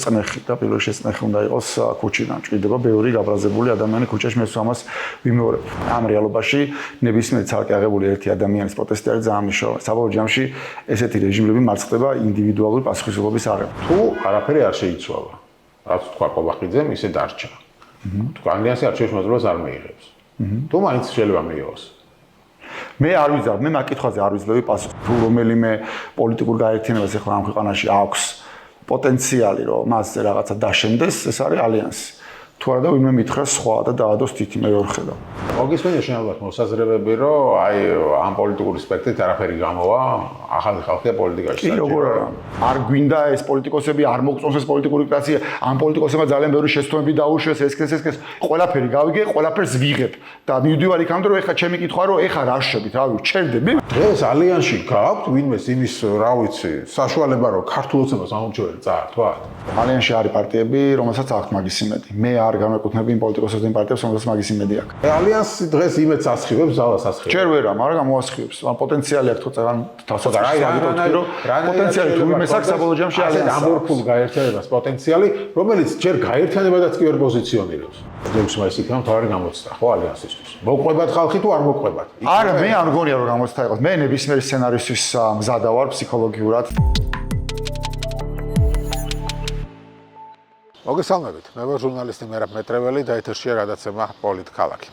წნეხი და პირველ შეწნეხი უნდა იყოს ქუჩიდან. ჭირდება ბევრი გაბრაზებული ადამიანი ქუჩაში მე ამას ვიმეორებ. ამ რეალობაში ნებისმიერი ცალკე აღებული ერთი ადამიანის პროტესტი არის ძალიან მნიშვნელოვანი. საბოლოო ჯამში ესეთი რეჟიმები მარცხდება ინდივიდუალური პასუხისმგებლობის არეულს. თუ არაფერი არ შეიცვალა, რაც თქვა ყობახიძემ, ისე დარჩა. თუ ალიანსი არჩევის მოძრაობას არ მიიღებს. თუ მაინც შეიძლება მიიღოს. მე არ ვიზარ, მე მაგ კითხვაზე არ ვიძლევი პასუხს. თუ რომელიმე პოლიტიკურ გაერთიანებას ახლა ამ ქვეყანაში აქვს პოტენციალი, რომ მასზე რაღაცა დაშენდეს, ეს არის ალიანსი. თუ არა და ვინმე მითხრას სხვა და დაადოს თითი მე ვერ ხედავ. მოგისმენია შენალბათ მოსაზრებები, რომ აი ამ პოლიტიკური სპექტრით არაფერი გამოვა, ახალი ხალხია პოლიტიკაში. კი, როგორ არა. არ გვინდა ეს პოლიტიკოსები, არ მოგწონს ეს პოლიტიკური კრაცია, ამ პოლიტიკოსებმა ძალიან ბევრი შეცდომები დაუშვეს, ეს ყველაფერი გავიგე, ყველაფერს ვიღებ და მივდივარ იქამდე, რომ ეხა ჩემი კითხვა რომ ეხა რა შეებით, რავი, ჩერდები. დღეს ალიანსში გაქვთ ვინმეს იმის, რა ვიცი, საშუალება რომ ქართულოცებას ამომრჩეველი წაართვათ? ალიანსში არის პარტიები, რომელსაც აქვს მაგის იმედი. მე არ განვეკუთვნები იმ პოლიტიკოსებს და იმ პარტიებს, რომელსაც მაგის იმედი აქვს. ალიანსი დღეს იმედს ასხივებს, ზალას ასხივებს. ჯერ ვერა, მაგრამ მოასხივებს. ან პოტენციალი აქვს თუ წაღან დასაწყისში. პოტენციალი თუ იმეს აქვს საბოლოო ჯამში ალიანსი. ამორფულ გაერთიანებას პოტენციალი, რომელიც ჯერ გაერთიანებადაც კი ვერ პოზიციონირებს. ძეგლს მაისი იქნება თავი გამოცდა, ხო ალიანსისთვის. მოყვებათ ხალხი თუ არ მოყვებათ? არა, მე არ მგონია რომ გამოცდა იყოს. მე ნებისმიერი სცენარისთვის მზადა ვარ ფსიქოლოგიურად. მოგესალმებით, მე ვარ ჟურნალისტი მერაბ მეტრეველი და ეთერშია გადაცემა პოლიტქალაქი.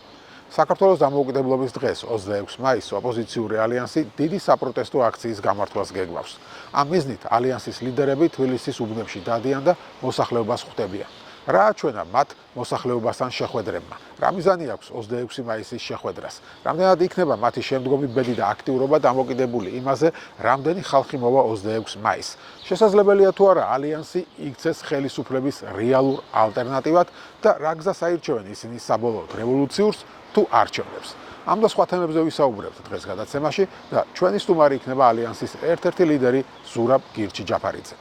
საქართველოს დამოუკიდებლობის დღეს 26 მაისს ოპოზიციური ალიანსი დიდი საპროტესტო აქციის გამართვას გეგმავს. ამ მიზნით ალიანსის ლიდერები თბილისის უბნებში დადიან და მოსახლეობას ხვდებიან. რა აჩვენა მათ მოსახლეობასთან შეხვედრებმა? რა მიზანი აქვს 26 მაისის შეხვედრას? რამდენად იქნება მათი შემდგომი ბედი და აქტიურობა დამოკიდებული იმაზე, რამდენი ხალხი მოვა 26 მაისს? შესაძლებელია თუ არა ალიანსი იქცეს ხელისუფლების რეალურ ალტერნატივად და რა გზას აირჩევენ ისინი საბოლოოდ რევოლუციურს თუ არჩევნებს? ამ და სხვა თემებზე ვისაუბრებთ დღეს გადაცემაში და ჩვენი სტუმარი იქნება ალიანსის ერთ-ერთი ლიდერი ზურაბ გირჩი-ჯაფარიძე.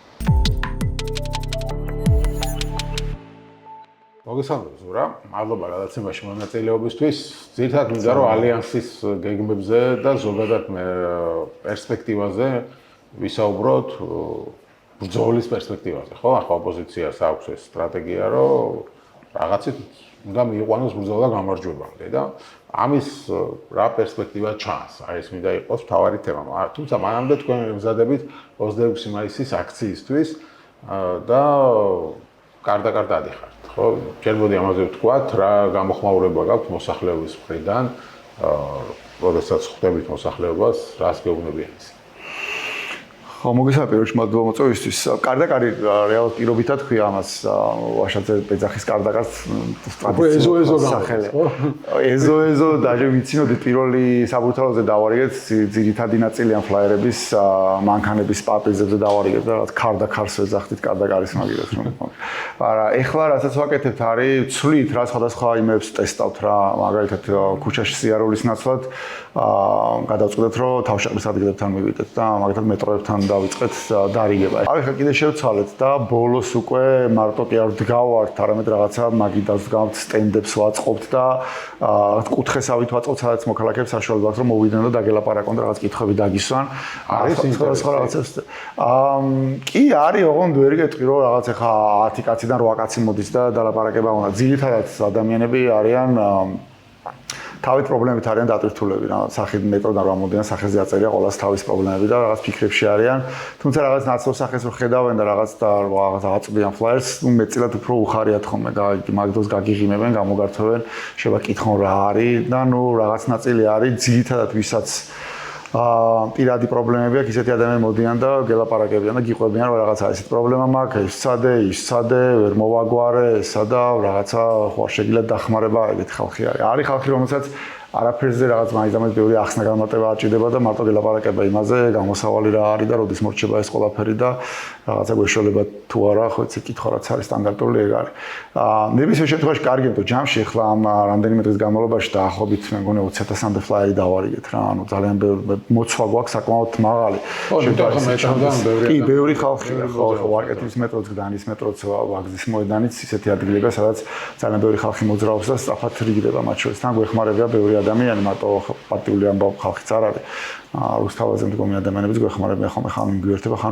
მოგესალმებით ზურა, მადლობა გადაცემაში მონაწილეობისთვის. ძირითადად მინდა რომ ალიანსის გეგმებზე და ზოგადად პერსპექტივაზე ვისაუბროთ, ბრძოლის პერსპექტივაზე, ხო? ახლა ოპოზიციას აქვს ეს სტრატეგია, რომ რაღაცით უნდა მიიყვანოს ბრძოლა გამარჯვებამდე და ამის რა პერსპექტივა ჩანს? აი ეს მინდა იყოს მთავარი თემა. თუმცა მანამდე თქვენ მზადებით 26 მაისის აქციისთვის და კარდაკარდ ადიხართ. ხო, შეიძლება ამაზე ვთქვათ, რა გამოხმაურება გაქვთ მოსახლეობის მხრიდან, როდესაც ხვდებით მოსახლეობას, რას გეუბნებიან ისინი? ხო, მოგესალმებით პირველში მადლობა მოწვევისთვის. კარდაკარი რეალურად პირობითად ხვია ამას ვაშაძე პეძახის კარდაკარს ეზო სახელი. ეზო დაჟე ვიცინოდით პირველი საბურთალოზე დავარიგეთ ძირითადი ნაწილი ამ ფლაიერების მანქანების პაპირზე დავარიგეთ და რაც კარდაკარს ვეძახდით კარდაკარის მაგილას რომ. არა, ეხლა რასაც ვაკეთებთ არის ცვლით რა სხვადასხვა იმებს ტესტავთ რა, მაგალითად ქუჩაში სიარულის ნაცვლად გადავწყვეტეთ რომ თავშეყრის ადგილებთან მივიდეთ და მაგალითად მეტროებთან დავიწყეთ დარიგება. აი ხა კიდე შევცვალეთ და ბოლოს უკვე მარტო კი არ ვდგავართ, არამედ რაღაცა მაგიდას ვდგავთ, სტენდებს ვაწყობთ და კუთხესავით ვაწყობთ, სადაც მოქალაქეებს საშუალება აქვს რომ მოვიდნენ და დაგელაპარაკონ და რაღაც კითხვები დაგისვან. არის სხვა რაღაცებს. კი არის, ოღონდ ვერ გეტყვი რომ რაღაც ხა 10 კაციდან 8 კაცი მოდის და დალაპარაკება უნდა. ძირითადად ადამიანები არიან თავით პრობლემებით არიან დატვირთულები რა სახით მეტროდან რა მომდიან სახეზე აწერია ყოველას თავის პრობლემები და რაღაც ფიქრებში არიან თუმცა რაღაც ნაცვლ სახეს რო ხედავენ და რაღაც აწვდიან ფლაიერს მეტწილად უფრო უხარიათ ხოლმე მაგდროს გაგიღიმებენ გამოგართვევენ შეიძლება კითხონ რა არის და ნუ რაღაც ნაწილი არის ძირითადად ვისაც პირადი პრობლემები აქვს ისეთი ადამიანები მოდიან და გელაპარაკებიან და გიყვებიან რომ რაღაცა ისეთი პრობლემა მაქვს ის სცადე ვერ მოვაგვარე ესა და რაღაცა ხო შეგიძლიათ დახმარება ეგეთი ხალხი არის ხალხი რომელსაც არაფერზე რაღაც მაინც ბევრი ახსნა განმარტება აჭირდება და მარტო გელაპარაკება იმაზე გამოსავალი რა არის და როდის მორჩება ეს ყველაფერი და რაღაცა გვეშოლება თუ არა ხო ეს კითხვა რაც არის სტანდარტული ეგ არის ნებისმიერ შემთხვევაში კარგია თუ ჯამში ახლა ამ რამდენიმე დღის განმავლობაში დაახლოებით მე მგონი 20,000-მდე ფლაიერი დავარიგეთ რა ანუ ძალიან ბევრი მოცვა გვაქვს საკმაოდ მაღალი კი ბევრი ხალხია ხო ვარკეთის მეტროც გდანის მეტროც ვაგზის მოედანიც ისეთი ადგილებია სადაც ძალიან ბევრი ხალხი მოძრაობს და სწრაფად რიგდება მათ შორის თან გვეხმარებია ბევრი ადამიანი მარტო პარტიული ხალხიც არ არის რუსთავაზე მდგომი ადამიანებიც გვეხმარებიან ხოლმე ხან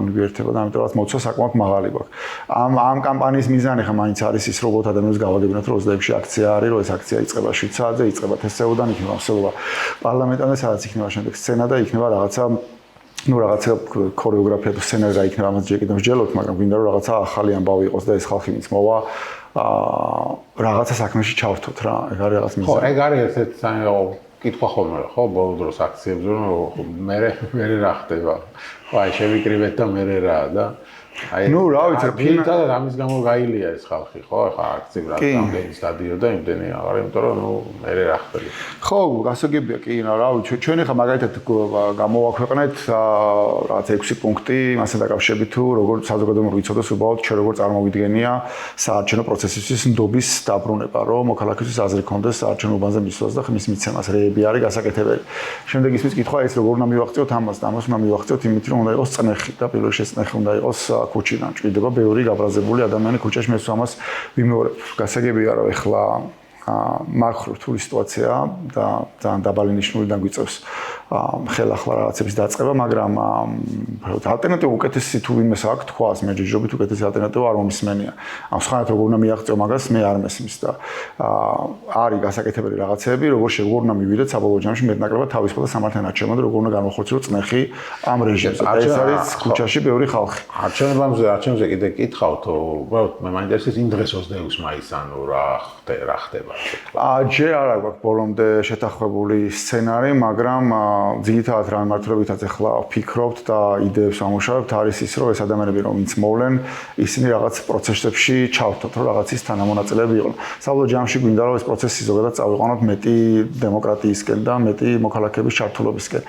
მიგვიერთება და ამიტომ რაც მოცვა საკმაოდ მაღალი გვაქვს. ამ კამპანიის მიზანი ხა მაინც არის ის, რომ ადამიანებს გავაგებინოთ, რომ 26-ში აქცია არის, რომ ეს აქცია იწყება შვიცარიაზე, იწყება თესეუდან, იქნება მსვლელობა პარლამენტამდე, სადაც იქნება შემდეგ სცენა და იქნება რაღაცა ქორეოგრაფია თუ სცენარი რა იქნება, ამას ჯერ კიდევ მსჯელობთ, მაგრამ გვინდა რომ რაღაცა ახალი ამბავი იყოს და ეს ხალხი ვინც მოვა რაღაცა საქმეში ჩავთოთ რა, ეგ არის რაღაც მიზანი. ხო, ეგ არის ერთ-ერთი კითხვა ხოლმე, ხო, ბოლო დროს აქციებზე, რომ მე რა ხდება. ხო, აი შევიკრიბეთ და მე რა და აი ნუ რა ვიცი, ფილმად ამის გამო გაილია ეს ხალხი, ხო, ხა აქციები რა რამდენი სტადიოდა, იმდენი აღარ, იმიტომ რომ ნუ მე რა ხდება. ხო, გასაგებია კი, რა ვიცი, ჩვენ ახლა მაგალითად გამოვაქვეყნეთ რაღაც 6 პუნქტი მასთან დაკავშირებით თუ როგორ საზოგადოებამ ვიცოდოს უბრალოდ ჩვენ როგორ წარმოვიდგენია საარჩევნო პროცესისთვის ნდობის დაბრუნება, რომ მოქალაქისთვის აზრი ქონდეს საარჩევნო უბანზე მისვლას და ხმის მიცემას, რეები არის გასაკეთებელი. შემდეგ ისმის კითხვა ის როგორ უნდა მივაღწიოთ ამას და ამას უნდა მივაღწიოთ იმით რომ უნდა იყოს წნეხი და პირველ რიგში წნეხი უნდა იყოს ქუჩიდან ჭირდება ბევრი გაბრაზებული ადამიანი ქუჩაში მე ამას ვიმეორებ. გასაგებია რომ ეხლა მაქრო რთული სიტუაცია და ძალიან დაბალი ნიშნულიდან გვიწევს ხელახლა რაღაცების დაწყება, მაგრამ ალტერნატივა უკეთესი თუ ვინმეს აქვს თქვას, მე ჯიჯობით უკეთესი ალტერნატივა არ მომისმენია. ამ სხვანაირად როგორ უნდა მიაღწიო მაგას მე არ მესმის და არის გასაკეთებელი რაღაცები, როგორ უნდა მივიდეთ საბოლოო ჯამში მეტნაკლებად თავისუფლად სამართლიან არჩევნებამდე, როგორ უნდა განვახორციელოთ წნეხი ამ რეჟიმზე. ეს არის ქუჩაში ბევრი ხალხი. არჩევნებზე კიდე კითხავთ, უბრალოდ მე მაინტერესებს იმ დღეს 26 მაისს ანუ რა ხდება. ჯერ არ აქვს ბოლომდე შეთანხმებული სცენარი, მაგრამ ძირითადად რა მართლებითაც ახლა ვფიქრობთ და იდეებს ვამუშავებთ არის ის, რომ ეს ადამიანები რომ ვინც მოვლენ, ისინი რაღაც პროცესებში ჩავთოთ, რომ რაღაცის თანამონაწილეები იყვნენ. საბოლოო ჯამში გვინდა რომ ეს პროცესი ზოგადად წავიყვანოთ მეტი დემოკრატიისკენ და მეტი მოქალაქეების ჩართულობისკენ.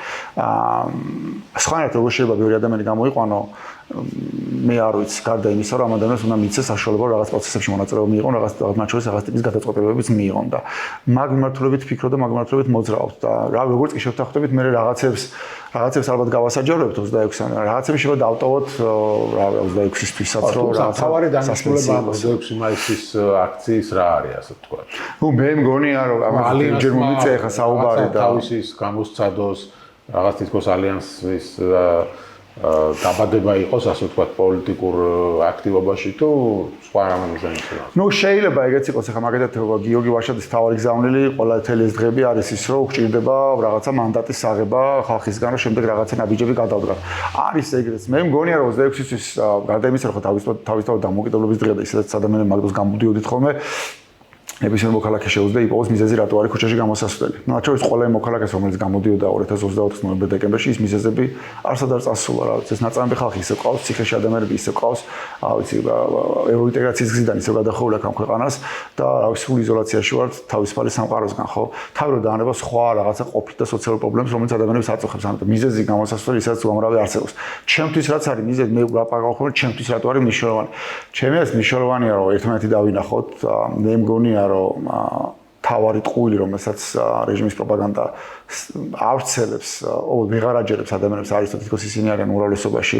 სხვანაირად როგორ შეიძლება ბევრი ადამიანი გამოიყვანო მე არ ვიცი, გარდა იმისა, რომ ამ ადამიანს უნდა მიცეს საშუალება რაღაც პროცესებში მონაწილეობა მიიღონ, რაღაც მათ შორის რაღაც ტიპის გადაწყვეტილებებიც მიიღონ და მაგ მიმართულებით ფიქრობ და მაგ მიმართულებით მოძრაობთ და რა როგორც კი შევთანხმდებით, მე რაღაცებს ალბათ გავასაჯაროებთ 26-იან, რაღაცები შეიძლება დავტოვოთ რა 26-ისთვისაც, რომ რაღაც თავარი დანიშნულება 26 მაისის აქციის რა არის, ასე ვთქვათ. ნუ მე მგონია, რომ ამაზე ჯერ მომიწია ხა საუბარი და თავისის გამოსცადოს რაღაც თითქოს ალიანსის დაბადება იყოს, ასე ვთქვათ, პოლიტიკურ აქტივობაში თუ სხვა რამე მიზანი იქნება. ნუ შეიძლება ეგეც იყოს, ახლა მაგალითად გიორგი ვაშაძის თავარი გზავნილი ყველა თელი ეს დღეები არის ის, რომ გვჭირდება რაღაცა მანდატის აღება ხალხისგან, რომ შემდეგ რაღაცა ნაბიჯები გადავდგათ. არის ეგრეც. მე მგონია, რომ 26-ისთვის გარდა იმისა, რომ თავისთავად დამოუკიდებლობის დღეა და ისედაც ადამიანები მაგდროს გამოდიოდით ხოლმე, ნებისმიერ მოქალაქეს შეუძლია იპოვოს მიზეზი, რატო არის ქუჩაში გამოსასვლელი. მათ შორის ყველა იმ მოქალაქეს, რომელიც გამოდიოდა 2024 ნოემბერ დეკემბერში, ის მიზეზები არსად არ წასულა, რა ვიცი, ეს ნაწარმი ხალხი ისე ყავს, ციხეში ადამიანები ისე ყავს, რა ვიცი, ევროინტეგრაციის გზიდან ისე გადახურული აქ ამ ქვეყანას და რა ვიცი, სულ იზოლაციაში ვართ თავისუფალი სამყაროსგან, ხო? თავი რომ დაანება სხვა რაღაცა ყოფილი და სოციალური პრობლემებს, რომელიც ადამიანებს აწუხებს, ანუ მიზეზი გამოსასვლელი ისაც უამრავი არსებობს. ჩემთვის რაც არის მიზეზი, მე ვაპარაკავ ხოლმე, ჩემთვის რატო არის მნიშვნელოვანი. ჩემი ეს მნიშვნელოვანია, რომ ერთმანეთი დავინახოთ, მე მგონია რომ თავარი ტყუილი, რომელსაც რეჟიმის პროპაგანდა ავრცელებს, ვეღარ აჯერებს ადამიანებს, არის თითქოს ისინი არიან უმრავლესობაში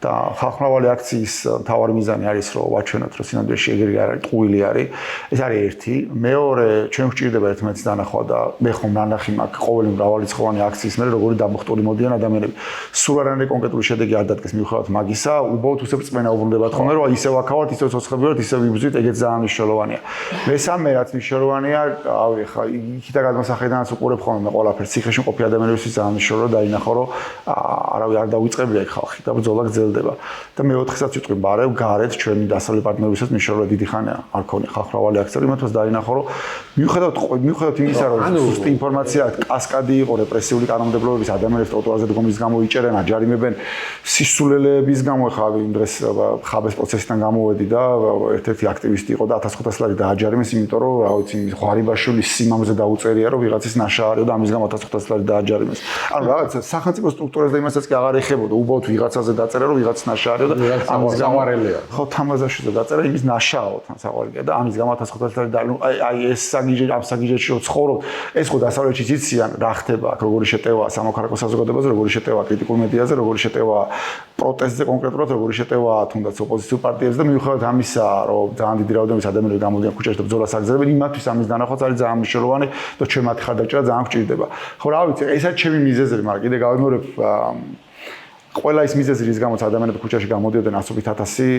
და ხალხმრავალი აქციის თავარი მიზანი არის, რომ ვაჩვენოთ, რომ სინამდვილეში ეგრე არ არის, ტყუილი არის. ეს არის ერთი. მეორე, ჩვენ გვჭირდება ერთმანეთის დანახვა და მე ხომ ნანახი მაქვს ყოველი მრავალრიცხოვანი აქციის მერე როგორი დამუხტული მოდიან ადამიანები. სულ არანაირი კონკრეტული შედეგი არ დადგეს მიუხედავად მაგისა, უბრალოდ უსებ წმენა უბრუნდებათ ხოლმე, რომ ისევ აქავართ, ისევ ცოცხლები ვართ, ისევ ვიბრძვით, ეგეც ძალიან მნიშვნელოვანია. მესამე რაც მნიშვნელოვანია, ავი ხა იქიდან გადმოსახედანაც უყურებ ხოლმე მე ყველაფერს ციხეში მყოფი ადამიანებისთვის ძალიან მნიშვნელოვანია რომ დაინახო, რომ არავი არ დაუწყებია ეგ ხალხი და ბრძოლა გრძელდება. და მეოთხესაც ვიტყვი, ბარევ გარეთ ჩვენი დასავლელი პარტნიორებისაც მნიშვნელოვანი დიდი ხანია არ ქონია ხალხმრავალი აქცია, იმათაც დაინახო, რომ მიუხედავად იმისა, რომ ზუსტი ინფორმაცია კასკადი იყო რეპრესიული კანონმდებლობების ადამიანებს ტროტუარზე დგომის გამო იჭერენ, აჯარიმებენ, სისულელეების გამო ხა იმ დღეს ხაბეს პროცესიდან გამოვედი და ერთ-ერთი აქტივისტი იყო და 1500 ლარი დააჯარიმეს, იმიტომ რომ რა ვიცი, ხვარიბაშვილის სიმამზე დაუწერია, რომ ვიღაცის ნაშაარიო და ამის გამო 1500 ლარი დააჯარიმეს. ანუ რაღაც სახელმწიფო სტრუქტურას და იმასაც კი აღარ ეხებოდა, უბრალოდ ვიღაცაზე დაწერა, რომ ვიღაც ნაშაარიო და ამის გამო ხო თამაზაშვილზე დაწერა, იმის ნაშააო თან საყვარელია და ამის გამო 1500 ლარი და აი ეს ამ საგიჟეში რომ ცხოვრობ, ეს ხო დასავლეთში იციან რა ხდება აქ, როგორი შეტევა სამოქალაქო საზოგადოებაზე, როგორი შეტევა კრიტიკულ მედიაზე, როგორი შეტევა პროტესტზე კონკრეტულად, როგორი შეტევა თუნდაც ოპოზიციურ პარტიებზე და მიუხედავად ამისა, რომ ძალიან დიდი რაოდენობის ადამიანები გამოდიან ქუჩაში და ბრძოლას აგრძელებენ, იმათთვის ამის დანახვაც არის ძალიან მნიშვნელოვანი და ჩვენ მათი ხარდაჭერა ძალიან გვჭირდება. ხო, რა ვიცი, ეს არის ჩემი მიზეზები, მაგრამ კიდე გავიმეორებ ყველა ის მიზეზი რის გამოც ადამიანები ქუჩაში გამოდიოდნენ ასობით ათასი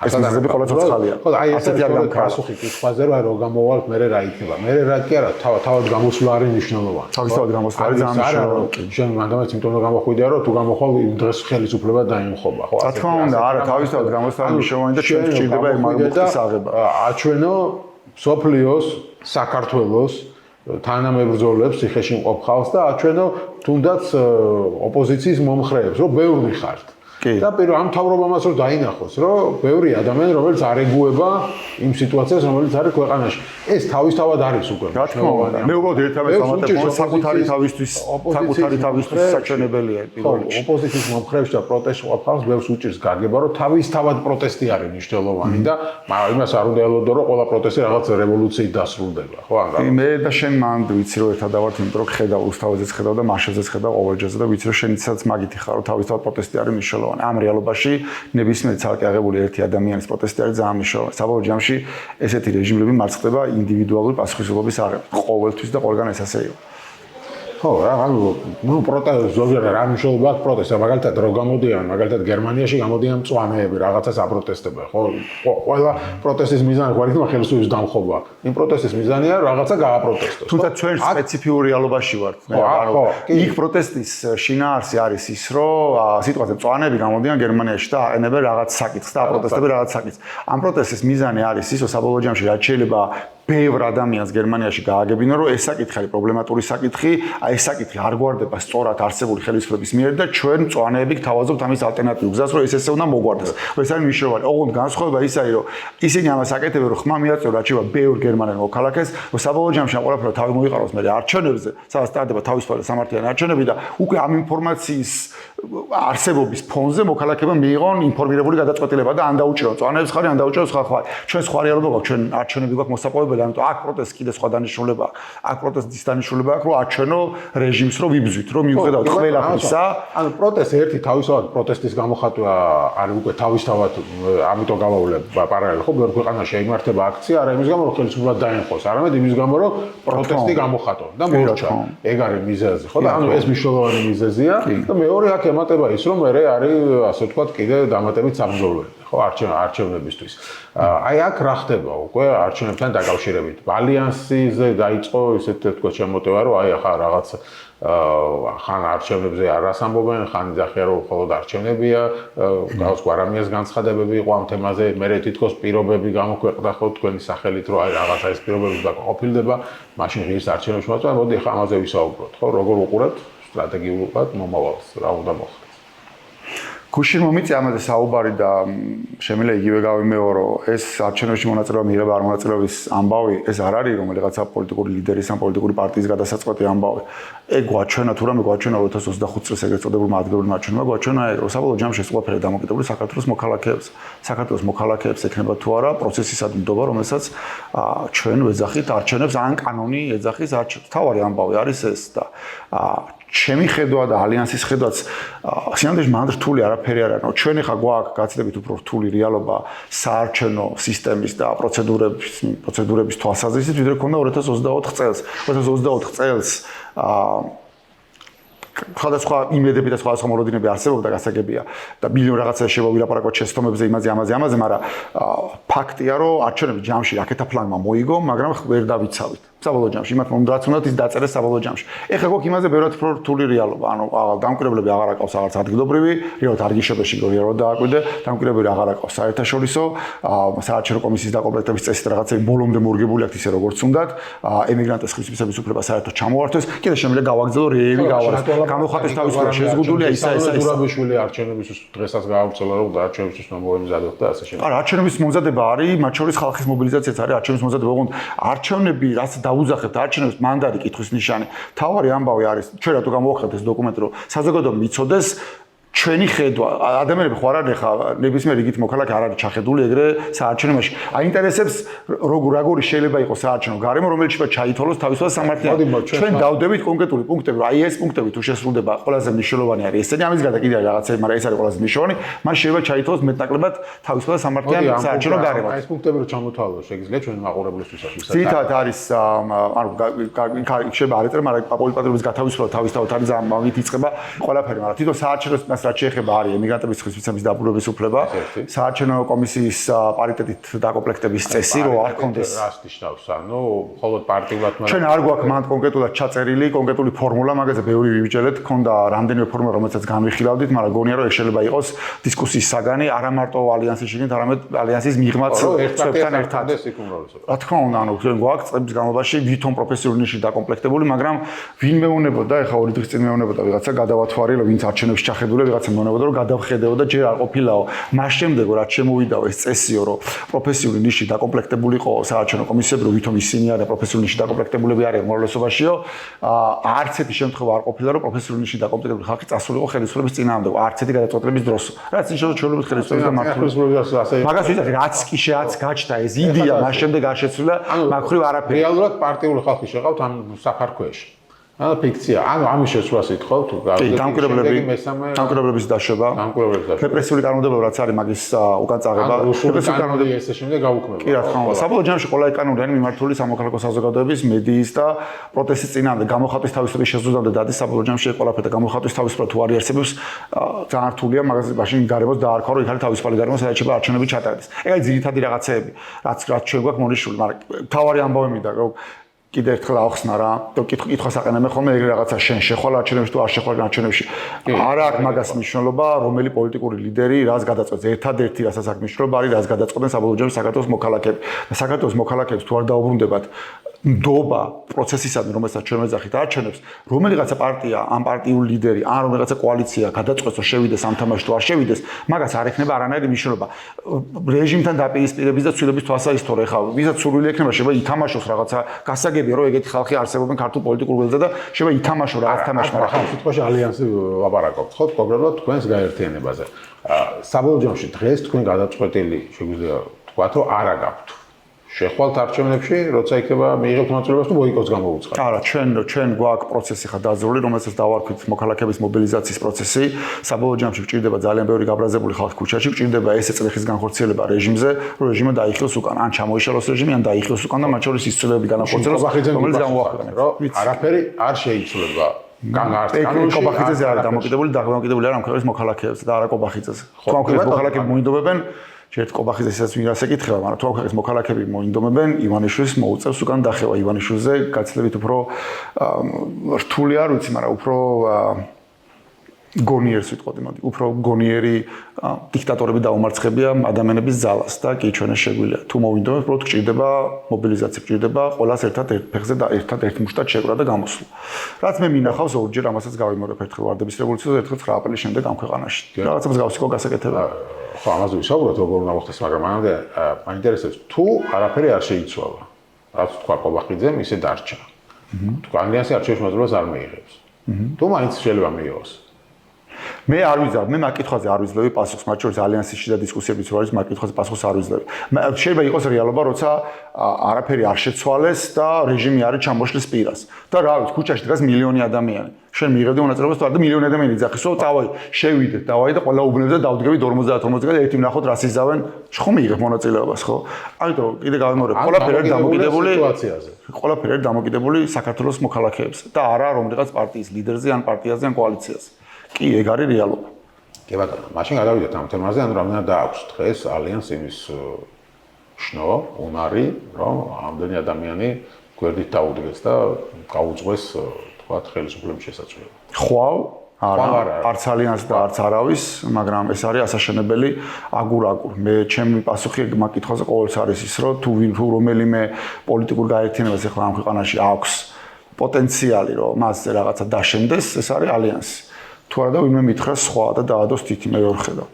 ეს მიზეზები ყველა ცოცხალია. ხო, აი ესეთი არის პასუხი კითხვაზე, რომ რო გამოვალთ, მე რა იქნება. მე რა კი არა, თავად გამოსვლა არის მნიშვნელოვანი. თავისთავად გამოსვლა არის ძალიან მნიშვნელოვანი. შენ მანდამაც იმიტომ რომ გამოხვიდე რომ თუ გამოხვალ იმ დღეს ხელისუფლება დაიმხობა, ხო? რა თქმა უნდა, არა, თავისთავად გამოსვლა მნიშვნელოვანი და ჩვენ გვჭირდება იმ მაგალითის აღება. აჩვენო სოფლიოს, საქართველოს თანამებრძოლებს ციხეში მყოფ ხალხს და აჩვენო თუნდაც ოპოზიციის მომხრეებს, რომ ბევრი ხართ. და პირველ ამ თავრობამაც რომ დაინახოს, რომ ბევრი ადამიანი, რომელიც არ ეგუება იმ სიტუაციას, რომელიც არის ქვეყანაში. ეს თავისთავად არის უკვე. რა თქმა უნდა, მე უბრალოდ ერთადერთი სამართლებრივი საკუთარი თავისთვის საჩვენებელია პირველ რიგში. ოპოზიციის მომხრეებს და პროტესტს ყოფავს, ბევრს უჭირს გაგება, რომ თავისთავად პროტესტი არის მნიშვნელოვანი და იმას არ უნდა ელოდო, რომ ყველა პროტესტი რაღაც რევოლუციით დასრულდება, ხო? მე და შენ მანდ ვიცი რომ ერთადავართ, იმიტომ რომ ხედავ უსთავაზეც ხედავ და მაშაზეც ხედავ ყოველჯერზე და ვიცი რომ შენიცაც მაგითი ხარ, რომ თავისთავად პროტესტი არის მნიშვნელოვანი. ამ რეალობაში ნებისმიერი ცალკე აღებული ერთი ადამიანის პროტესტი არის ძალიან მნიშვნელოვანი. საბოლოო ჯამში ესეთი რეჟიმები მარცხდება ინდივიდუალური პასუხისმგებლობის აღებით. ყოველთვის და ყველგან ეს ასე იყო. ხო, ნუ პროტესტ ზოგიერთ რა მნიშვნელობა აქვს პროტესტს, მაგალითად რო გამოდიან, მაგალითად გერმანიაში გამოდიან მწვანეები, რაღაცას აპროტესტებენ, ხო? ყველა პროტესტის მიზანი ხო არის ხელისუფლების დამხობა. იმ პროტესტის მიზანია რაღაცა გააპროტესტოს. თუმცა ჩვენ სპეციფიურ რეალობაში ვართ. იქ პროტესტის შინაარსი არის ის, რომ სიტყვაზე მწვანეები გამოდიან გერმანიაში და აყენებენ რაღაც საკითხს და აპროტესტებენ რაღაც საკითხს. ამ პროტესტის მიზანი არის ის, რომ საბოლოო ჯამში რაც შეიძლება ბევრ ადამიანს გერმანიაში გააგებინონ, რომ ეს საკითხი არის პრობლემატური საკითხი, ეს საკითხი არ გვარდება სწორად არსებული ხელისუფლების მიერ და ჩვენ მწვანეები გთავაზობთ ამის ალტერნატიულ გზას, რომ ეს უნდა მოგვარდეს. ეს არის მნიშვნელოვანი. ოღონდ განსხვავება ის არის, რომ ისინი ამას აკეთებენ, რომ ხმა მიაწევ რაც შეიძლება ბევრ გერმანელ მოქალაქეს, რომ საბოლოო ჯამში ამ ყველაფერს თავი მოიყაროს მე არჩევნებზე, სადაც სტარდება თავისუფალი სამართლიანი არჩევნები და უკვე ამ ინფორმაციის არსებობის ფონზე მოქალაქეებმა მიიღონ ინფორმირებული გადაწყვეტილება და ან დაუჭირონ მწვანეებს ხარი, ან დაუჭირონ სხვა ხარი. ჩვენ სხვა რეალობა გვაქვს, ჩვენ არჩევნები გვაქვს მოსაპოვებელი, ამიტომ აქ პროტესტს კიდე სხვა დანიშნულება აქვს. აქ პროტესტის დანიშნულება აქვს, რომ აჩვენო რეჟიმს, რომ ვიბრძვით, რომ მიუხედავად ყველაფრისა, ანუ პროტესტი ერთი თავისთავად პროტესტის გამოხატვა არის უკვე თავისთავად, ამიტომ გავავლებ პარალელს, ხო, ბევრ ქვეყანაში იმართება აქცია, არა იმის გამო, რომ ხელისუფლება დაემხოს, არამედ იმის გამო, რომ პროტესტი გამოხატო და მოურჩა. ეგ არის მიზეზი, ხო, და ანუ ეს მნიშვნელოვანი მიზეზია და მეორე აქ ემატება ის, რომ მე არის, ასე ვთქვათ, კიდე დამატებით საბრძოლოები. ხო, არჩევნებისთვის. აი აქ რა ხდება უკვე არჩევნებთან დაკავშირებით? ალიანსიზე დაიწყო ისეთ თქვა შემოტევა, რომ აი ახლა რაღაც ხან არჩევნებზე არას ამბობენ, ხან იძახიან, რომ მხოლოდ არჩევნებია, გავს გვარამიას განცხადებები იყო ამ თემაზე, მე თითქოს პირობები გამოქვეყნდა ხო თქვენი სახელით, რომ აი რაღაცა ეს პირობები დაყოფილდება, მაშინ ღირს არჩევნებში მოწვა, მოდი ახლა ამაზე ვისაუბროთ, ხო, როგორ უყურებთ სტრატეგიულად მომავალს, რა უნდა მოხდეს? გუშინ მომიწია ამაზე საუბარი და შემიძლია იგივე გავიმეორო, ეს არჩევნებში მონაწილეობა მიღება არ მონაწილეობის ამბავი, ეს არ არის რომელიღაცა პოლიტიკური ლიდერის ან პოლიტიკური პარტიის გადასაწყვეტი ამბავი. ეგ გვაჩვენა თუ რამე გვაჩვენა 2025 წელს ეგრეთ წოდებულმა ადგილობრივმა არჩევნებმა გვაჩვენა, რომ საბოლოო ჯამში ეს ყველაფერი დამოკიდებული საქართველოს მოქალაქეებს. საქართველოს მოქალაქეებს ექნება თუ არა პროცესისად ნდობა, რომელსაც ჩვენ ვეძახით არჩევნებს ან კანონი ეძახის არჩევნებს. თავარი ამბავი არის ეს და ჩემი ხედვა და ალიანსის ხედვაც სინამდვილეში მანდ რთული არაფერი არ არის. ჩვენ ახლა გვაქვს გაცილებით უფრო რთული რეალობა საარჩევნო სისტემის და პროცედურების თვალსაზრისით, ვიდრე ქონდა 2024 წელს. 2024 წელს სხვადასხვა იმედები და სხვადასხვა მოლოდინები არსებობდა გასაგებია და მილიონ რაღაცა შევავილაპარაკოთ შეცდომებზე ამაზე, მაგრამ ფაქტია, რომ არჩევნების ჯამში რაკეტა ფლანგმა მოიგო, მაგრამ ვერ დავიცავით. საბოლოო ჯამში იმათ მომდრაც უნდათ ის დაწერეს საბოლოო ჯამში. ეხლა გვაქვს იმაზე ბევრად უფრო რთული რეალობა. ანუ დამკვირვებლები აღარ აკავს აღარც ადგილობრივი, რეალურად არ გიშობეში რეალურად დააკვირდე, დამკვირვებლები აღარ აკავს საერთაშორისო, საარჩევნო კომისიის დაყოლებით წესით რაღაცები ბოლომდე მორგებული აქვს ისე როგორც უნდათ, ემიგრანტების ხმის უფლება საერთოდ ჩამოართვეს. კიდე შემიძლია გავაგრძელო რეები გავარეს. გამოხატეს თავისუფლად შეზღუდულია ისა. დურაბიშვილი არჩევნებისთვის დღესაც გაავრცელა, რომ არჩევნებისთვის მომზადოთ და ასე შემდეგ. არა, არჩევნების მომზადება არის, მათ შორის ხალხის მობილიზაციაც არის არჩევნების მომზადება. ოღონდ არჩევნები რაც დაუძახებთ არჩევნებს მანდ არის კითხვის ნიშანი. თავარი ამბავი არის, ჩვენ რატო გამოვახერხეთ ეს დოკუმენტი, რომ საზოგადოებამ მიცოდეს ჩვენი ხედვა, ადამიანები ხო არ არის ხა ნებისმიერ რიგით მოქალაქე არ არის ჩახედული ეგრე საარჩევნოში. აინტერესებს როგორი შეიძლება იყოს საარჩევნო გარემო, რომელიც შეიძლება ჩაითვალოს თავისუფალ სამართლიანი. ჩვენ დავდებით კონკრეტული პუნქტები, რომ აი ეს პუნქტები თუ შესრულდება, ყველაზე მნიშვნელოვანი არის ესენი, ამის გარდა კიდე რაღაცები, მაგრამ ეს არის ყველაზე მნიშვნელოვანი, მას შეიძლება ჩაითვალოს მეტნაკლებად თავისუფალ სამართლიანი საარჩევნო გარემო. აი ეს პუნქტები რო ჩამოთვალოს, შეგიძლია ჩვენ მაყურებლისთვისაც ვისაუბროთ. ძირითადად არის ანუ შეიძლება არ ეწერა, მაგრამ პოლიტიკურობის გათავისუფლება თავისთავად არის ამით იწყება ყველაფერი, მაგრამ თვითონ საარჩევნოს რაც შეეხება არის ემიგრანტების ხიზვისების დაბრუნების უფლება, საარჩევნო კომისიის პარიტეტით დაკომპლექტების წესი რო არ ქონდეს. რას ნიშნავს? ანუ მხოლოდ პარტიულად ჩვენ არ გვაქვს მანდ კონკრეტულად ჩაწერილი კონკრეტული ფორმულა, მაგაზე ბევრი ვიბიჯელეთ, ქონდა რამდენიმე ფორმულა, რომელსაც განვიხილავდით, მაგრამ გონია რომ ეს შეიძლება იყოს დისკუსიის საგანი, არა მარტო ალიანსის შიგნით, არამედ ალიანსის მიღმაც წევრთან ერთად. რა თქმა უნდა, ანუ ჩვენ გვაქვს წლების განმავლობაში ვითომ პროფესიული ნიში დაკომპლექტებული, მაგრამ ვინ მეუნებოდა, ეხა 2 დღის წინ მეუნებოდა ვიღაცა გადავათვალე, ვინც არჩევნებში ჩახედულა, ვიღაცა მეუნებოდა, რომ გადავხედეოდა, ჯერ არ ყოფილაო. მას შემდეგო რაც შემოვიდაო ეს წესიო, რომ პროფესიული ნიში დაკომპლექტებულიყო საარჩევნო კომისიები, რომ ვითომ ისინი არიან პროფესიული ნიში დაკომპლექტებულები არიან უმრავლესობაშიო, არც ერთი შემთხვევა არ ყოფილა, რომ პროფესიული ნიში დაკომპლექტებული ხალხი წასულიყო ხელისუფლების წინააღმდეგ, არც ერთი გადაწყვეტილების დროს. რაც ნიშნავს ჩვეულებრივ ხელისუფლების და მართლობის მაგას ვიცით, რაც კი შეაც გაჩნდა ეს იდეა, მას შემდეგ არ შეცვლილა, მაგხრივ არაფერი. რეალურად პარტიული ხალხი შეყავთ ამ საფარქვეში. ანუ ფიქცია. ანუ ამის შეცვლას ითხოვთ, დამკვირვებლების დაშვება. რეპრესიული კანონმდებლობა რაც არის მაგის უკან წაღება. რეპრესიული კანონმდებლობა ესე შემდეგ გაუქმება. კი რა თქმა უნდა. საბოლოო ჯამში ყველა კანონი არის მიმართული სამოქალაქო საზოგადოების, მედიის და პროტესტის წინააღმდეგ, გამოხატვის თავისუფლების შეზღუდვამდე დადის საბოლოო ჯამში ყველაფერი და გამოხატვის თავისუფლება თუ არ იარსებებს, ძალიან რთულია მაგაზე მაშინ გარემოს დაარქვა, რომ იქ არის თავისუფალი გარემო, სადაც შეიძლება არჩევნები ჩატარდეს. ეგ არის ძირითადი რაღაცეები, რაც ჩვენ გვაქვს მონიშნული, მაგრამ თავარი ამბავი მინდა, რომ კიდე ერთხელ ახსნა რა, თუ კითხვას აყენებენ ხოლმე ეგრე რაღაცა შენ შეხვალ არჩევნებში თუ არ შეხვალ არჩევნებში. არა აქვს მაგას მნიშვნელობა, რომელი პოლიტიკური ლიდერი რას გადაწყვეტს. ერთადერთი რასაც აქვს მნიშვნელობა არის რას გადაწყვეტენ საბოლოო ჯამში საქართველოს მოქალაქეები. და საქართველოს მოქალაქეებს თუ არ დაუბრუნდებათ ნდობა პროცესისადმი, რომელსაც ჩვენ ვეძახით არჩევნებს, რომელიღაცა პარტია, ან პარტიული ლიდერი, ან რომელიღაცა კოალიცია გადაწყვეტს, რომ შევიდეს ამ თამაშში თუ არ შევიდეს, მაგას არ ექნება არანაირი მნიშვნელობა. რეჟიმთან დაპირისპირების და ცვლილების თვალსაჩინო ხა, ვისაც სურვილი ექნება, შეიძლება ითამაშოს რაღაცა გასაგებია, რომ ეგეთი ხალხი არსებობენ ქართულ პოლიტიკურ ველზე და შეიძლება ითამაშო რაღაც თამაში, მაგრამ ხა სიტყვაში ალიანსი ვაპარაკობთ, ხო, კონკრეტულად თქვენს გაერთიანებაზე. საბოლოო ჯამში დღეს თქვენ გადაწყვეტილი შეგვიძლია თქვათ, რომ არა გაქვთ. შეხვალთ არჩევნებში, როცა იქნება მიიღებთ მონაწილეობას თუ ბოიკოტს გამოუცხადეთ. არა, ჩვენ გვაქვს პროცესი ხა დაზრული, რომელსაც დავარქვით მოქალაქეების მობილიზაციის პროცესი. საბოლოო ჯამში გჭირდება ძალიან ბევრი გაბრაზებული ხალხი ქუჩაში, გჭირდება ესე წლების განხორციელება რეჟიმზე, რომ რეჟიმი დაიხილოს უკან, ან ჩამოიშალოს რეჟიმი, ან დაიხილოს უკან და მათ შორის ის ცვლილებები განახორციელოს, რომელიც გამოაქვეყნეთ. არაფერი არ შეიცვლება. კობახიძეზე არის დამოკიდებული არ ამ ქვეყნის მოქალაქეებზე და არა კობახიძეზე. თუ ამ ქვეყნის მოქალაქეები მოინდომებენ ერთ კობახიძესაც ვიღაც ეკითხება, მაგრამ თუ ამ ქვეყნის მოქალაქეები მოინდომებენ, ივანიშვილს მოუწევს უკან დახევა. ივანიშვილზე გაცილებით უფრო რთული არ ვიცი, მაგრამ უფრო გონიერს ვიტყოდი, მოდი, უფრო გონიერი დიქტატორები დაუმარცხებია ადამიანების ძალას და კი ჩვენ ეს შეგვიძლია. თუ მოვინდომებთ, უბრალოდ გჭირდება მობილიზაცია, გჭირდება ყველას ერთად ერთ ფეხზე და ერთად ერთ მუშტად შეკრა და გამოსვლა. რაც მე მინახავს ორჯერ ამასაც გავიმეორებ ერთხელ ვარდების რევოლუციაზე, ერთხელ 9 აპრილის შემდეგ ამ ქვეყანაში. რაღაცა მსგავსი ყო გასაკეთებია. ხო, ამაზე ვისაუბროთ, როგორ უნდა მოხდეს, მაგრამ მანამდე მაინტერესებს, თუ არაფერი არ შეიცვალა. რაც თქვა კობახიძემ, ისე დარჩა. თუ ალიანსი არჩევნებში მონაწილეობას არ მიიღებს. თუ მაინც შეიძლება მიიღოს. მე არ ვიზარ, მე მაგ კითხვაზე არ ვიძლევი პასუხს, მათ შორის ალიანსის შიდა დისკუსიებიც რო არის, მაგ კითხვაზე პასუხს არ ვიძლევი. შეიძლება იყოს რეალობა, როცა არაფერი არ შეცვალეს და რეჟიმი არის ჩამოშლის პირას. და რა ვიცი, ქუჩაში დგას მილიონი ადამიანი. შენ მიიღებდი მონაწილეობას თუ არა და მილიონი ადამიანი იძახის, რომ დავაი, შევიდეთ, დავაი და ყველა უბნებს და დავდგებით 50-50 და ერთი ვნახოთ რას იზავენ, ხომ მიიღებ მონაწილეობას, ხო? ამიტომ კიდე გავიმეორებ, ყველაფერი არის დამოკიდებული სიტუაციაზე. ყველაფერი არის დამოკიდებული საქართველოს მოქალაქეებზე და არა რომელიღაც პარტიის ლიდერზე ან პარტიაზე ან კოალიციაზე. კი, ეგ არის რეალობა. კი ბატონო, მაშინ გადავიდეთ ამ თემაზე, ანუ რამდენად დააქვს დღეს ალიანს იმის შნო, უნარი, რომ ამდენი ადამიანი გვერდით დაუდგეს და გაუძღვეს, თქვათ, ხელისუფლების შესაძლებლობა. ხვალ არა, არც ალიანს და არც არავის, მაგრამ ეს არის ასაშენებელი აგურ-აგურ. მე ჩემი პასუხი მაგ კითხვაზე ყოველთვის არის ის, რომ თუ რომელიმე პოლიტიკურ გაერთიანებას ახლა ამ ქვეყანაში აქვს პოტენციალი, რომ მასზე რაღაცა დაშენდეს, ეს არის ალიანსი. თუ არა და ვინმე მითხრას სხვა და დაადოს თითი მე ვერ ხედავ.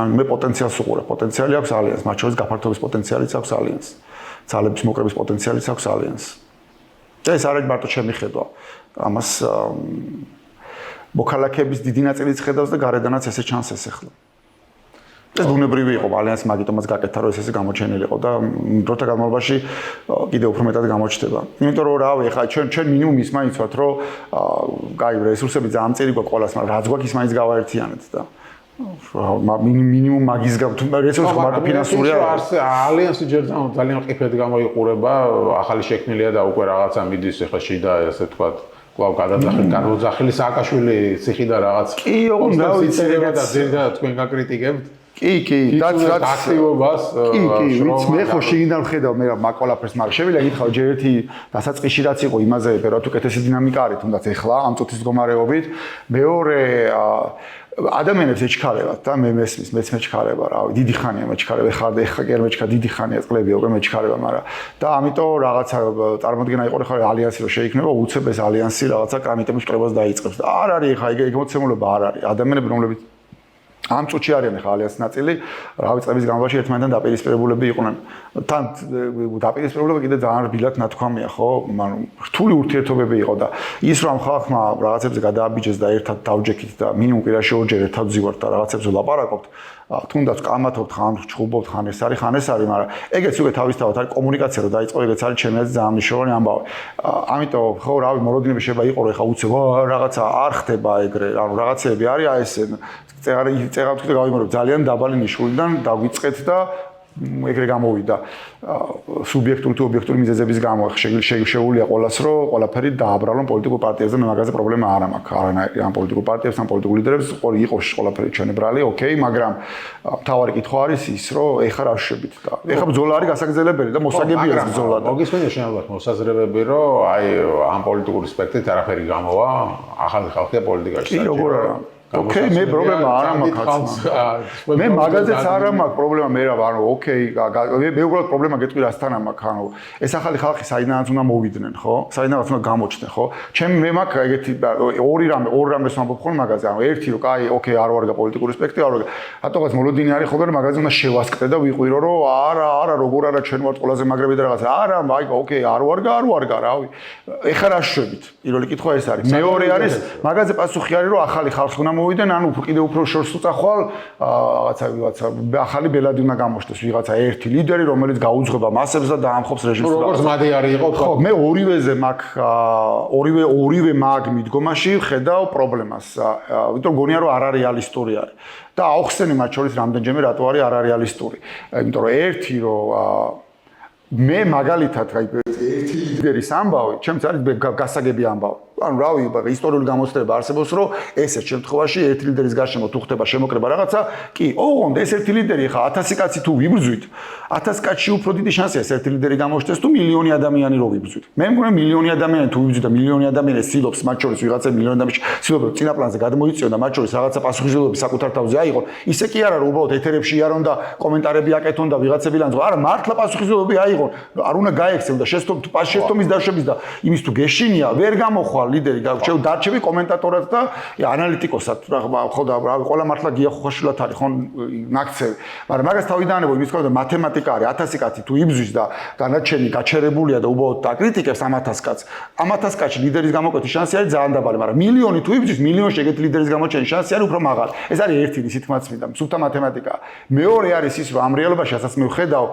ანუ მე პოტენციალს უყურებ, პოტენციალი აქვს ალიანს, მათ შორის გაფართოების პოტენციალიც აქვს ალიანს. ძალების მოკრების პოტენციალიც აქვს ალიანს. და ეს არის მარტო ჩემი ხედვა. ამას მოქალაქეების დიდი ნაწილიც ხედავს და გარედანაც ესე ჩანს ეს ახლა. ეს ბუნებრივი იყო, ალიანსი მაგიტომაც გაკეთა, რომ ესე გამოჩენილი იყო და დროთა განმავლობაში კიდევ უფრო მეტად გამოჩნდება. იმიტომ რომ რავი, ხა ჩვენ მინიმუმ ის მაინც ვართ, რომ კაი რესურსები ძალიან წერი გვაქვს ყველას, მაგრამ რაც გვაქვს ის მაინც გავაერთიანეთ და მინიმუმ მაგის რესურსი მარტო ფინანსური არის. ალიანსი ჯერ ძალიან ყიფედ გამოიყურება, ახალი შექმნილია და უკვე რაღაცა მიდის ახლა შიდა, ესე ვთქვათ, კვლავ გადაძახილი სააკაშვილი ციხიდან რაღაც კი, ოღონდ რა ვიცი, იწერება და ზედა თქვენ გაკრიტიკებთ. კი, რაც აქტივობას ვიცი, მე ხო შიგნიდან ვხედავ მე მაგ ყველაფერს, მაგრამ შევიდა გითხრა ჯერ ერთი დასაწყისში რაც იყო იმაზე ვერათ უკეთესი დინამიკა არის თუნდაც ეხლა ამ წუთის მდგომარეობით. მეორე ადამიანებს ეჩქარებათ და მე მესმის, მეც მეჩქარება, რავი, დიდი ხანია მეჩქარება, ეხლა კი არ მეჩქარ, დიდი ხანია წლებია უკვე მეჩქარება, მაგრამ და ამიტომ რაღაცა წარმოდგენა იყო ხარ ალიანსი რო შეიქმნება, უცებ ეს ალიანსი რაღაცა კრამიტების შეკრებას დაიწყებს და არ არის ხა ეგ მოცემულობა არ არის. ადამიანები რომლებიც ამ წუთში არიან ხა ალიანსის ნაწილი, რავი, წლების განმავლობაში ერთმანეთთან დაპირისპირებულები იყვნენ. თან დაპირისპირებულება კიდე ძალიან რბილად ნათქვამია, ხო? ანუ რთული ურთიერთობები იყო და ის რომ ხალხმა რაღაცებზე გადააბიჯეს და ერთად დავჯექით და მინიმუმ კვირაში ორჯერ ერთად ვზივართ და რაღაცებზე ვლაპარაკობთ, თუნდაც კამათობთ, ხან ჩხუბობთ, ხან ეს არის, მაგრამ ეგეც უკვე თავისთავად არის კომუნიკაცია რომ დაიწყო, ეგეც არის ჩემი აზრით ძალიან მნიშვნელოვანი ამბავი. ამიტომ ხო, რავი, მოლოდინები შეიძლება იყო ხა უცებ რაღაცა არ ხდება ეგრე, ანუ რაღაცეები არის აი ეს წეღავთ და გავიმარჯვებ ძალიან დაბალი ნიშნულიდან დაგვიწყეთ და ეგრე გამოვიდა სუბიექტური თუ ობიექტური მიზეზების გამო შეგვიძლია ყოველას რომ ყველაფერი დააბრალონ პოლიტიკურ პარტიებზე მე მაგაზე პრობლემა არ მაქვს არანაირი ამ პოლიტიკურ პარტიებს ან პოლიტიკურ ლიდერებს იყოს ყველაფერი ჩვენებრალი ოკეი მაგრამ მთავარი კითხვა არის ის რომ ეხლა რა ვშვებით და ეხლა ბრძოლა არის გასაგრძელებელი და მოსაგებია ეს ბრძოლა და მოგისმენია შენალბათ მოსაზრებები რომ აი ამ პოლიტიკური სპექტრით არაფერი გამოვა ახალი ხალხია პოლიტიკაში კი როგორ არა ოკეი, მე პრობლემა არ მაქვს. მე მაგაზეც არ მაქვს პრობლემა მე რა, ანუ ოკეი, მე უბრალოდ პრობლემა გეტყვი რასთან მაქვს, ანუ ეს ახალი ხალხი საიდანაც უნდა მოვიდნენ, ხო? საიდანაც უნდა გამოჩნდნენ, ხო? ჩემი მე მაქვს ეგეთი ორი რამეს ვამბობ ხოლმე მაგაზე, ანუ ერთი რომ კაი, ოკეი, არ ვარგა პოლიტიკური სპექტრი, არ ვარგა. რატოღაც მოლოდინი არის ხოლმე რომ მაგაზე უნდა შევასკრე და ვიყვირო რომ არა, როგორ არა ჩვენ ვართ ყველაზე მაგრები და რაღაცა. არა, აი, ოკეი, არ ვარგა, რავი. ეხლა რა შვებით? პირველი კითხვა ეს არის. მეორე არის, მაგაზე პასუხი არის რომ ახალი ხალხი უნდა მოვიდნენ, ანუ კიდე უფრო შორს უწახვალ რაღაცა ახალი ბელადი უნდა გამოჩნდეს ვიღაცა ერთი ლიდერი, რომელიც გაუძღვება მასებს და დაამხობს რეჟიმს. როგორც მადიარი იყო, ხო, მე ორივეზე მაქვს ორივე მაგ მიდგომაში ხედავ პრობლემას. იმიტომ გონია რომ არარეალისტური არის. და აუხსენი მათ შორის რამდენჯერმე რატო არის არარეალისტური. იმიტომ რომ ერთი რომ მე მაგალითად ერთი ლიდერის ამბავი, ჩემს არის გასაგები ამბავი. ანუ რავი, ისტორიული გამოცდილება არსებობს, რომ ესეთ შემთხვევაში ერთი ლიდერის გარშემო თუ ხდება შემოკრება რაღაცა, კი, ოღონდ ეს ერთი ლიდერი ხა 1000 კაცი თუ ვიბრძვით, 1000 კაცში უფრო დიდი შანსია ეს ერთი ლიდერი გამოჩნდეს თუ მილიონი ადამიანი რო ვიბრძვით. მე მგონია მილიონი ადამიანი თუ ვიბრძვით და მილიონი ადამიანი ცდილობს მათ შორის ვიღაცა მილიონი ადამიანში ცდილობს რომ წინა პლანზე გადმოიწიონ და მათ შორის რაღაცა პასუხისმგებლობები საკუთარ თავზე აიღონ, ისე კი არა რომ უბრალოდ ეთერებში იარონ და კომენტარები აკეთონ და ვიღაცები ლანძღვა. არა, მართლა პასუხისმგებლობები აიღონ, არ უნდა გაექცენ და შეცდომის დაშვების და იმის თუ გეშინია, ვერ გამოხვალ ლიდერი დარჩები კომენტატორად და ანალიტიკოსად ხო და ყველა მართლა გია ხოხაშვილად არის ხო ნაკცევი მაგრამ მაგას თავიდანებო იმის თქმა უნდა მათემატიკა არის 1000 კაცი თუ იბზვის და განაჩენი გაჩერებულია და უბრალოდ დაკრიტიკებს ამ 1000 კაცს ამ 1000 კაცში ლიდერის გამოკვეთის შანსი არის ძალიან დაბალი მაგრამ მილიონი თუ იბზვის მილიონში ეგეთ ლიდერის გამოჩენის შანსი არის უფრო მაღალი ეს არის ერთი ისეთ მაცმიდა სუფთა მათემატიკაა მეორე არის ის რომ ამ რეალობაში ასაც მე ვხედავ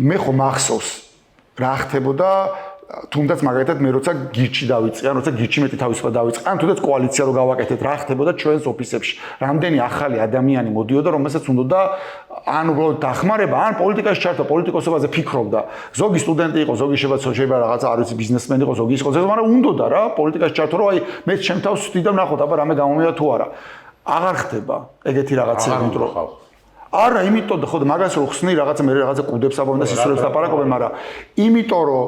მე ხო მახსოვს რა ხდებოდა თუნდაც მაგალითად მე როცა გირჩი დავიწყე, ან როცა გირჩი მეტი თავისუფლად დავიწყე, ან თუნდაც კოალიცია რო გავაკეთეთ, რა ხდებოდა ჩვენს ოფისებში. რამდენი ახალი ადამიანი მოდიოდა, რომელსაც უნდოდა ან უბრალოდ დახმარება, ან პოლიტიკაში ჩართვა, პოლიტიკოსობაზე ფიქრობდა. ზოგი სტუდენტი იყო, ზოგი შეიძლება რაღაცა არ ვიცი ბიზნესმენი იყო, ზოგი იყო, მაგრამ უნდოდა რა პოლიტიკაში ჩართვა, რომ აი მე ჩემ თავს ვთვიდა ვნახოთ, აბა რამე გამომია თუ არა. აღარ ხდება ეგეთი რაღაცები, იმიტომ რომ არა, იმიტომ ხო მაგას რო ხსნი რაღაცა მე რაღაცა კუდებს აბავენ და სისულებს ლაპარაკობენ, მაგრამ იმიტომ რომ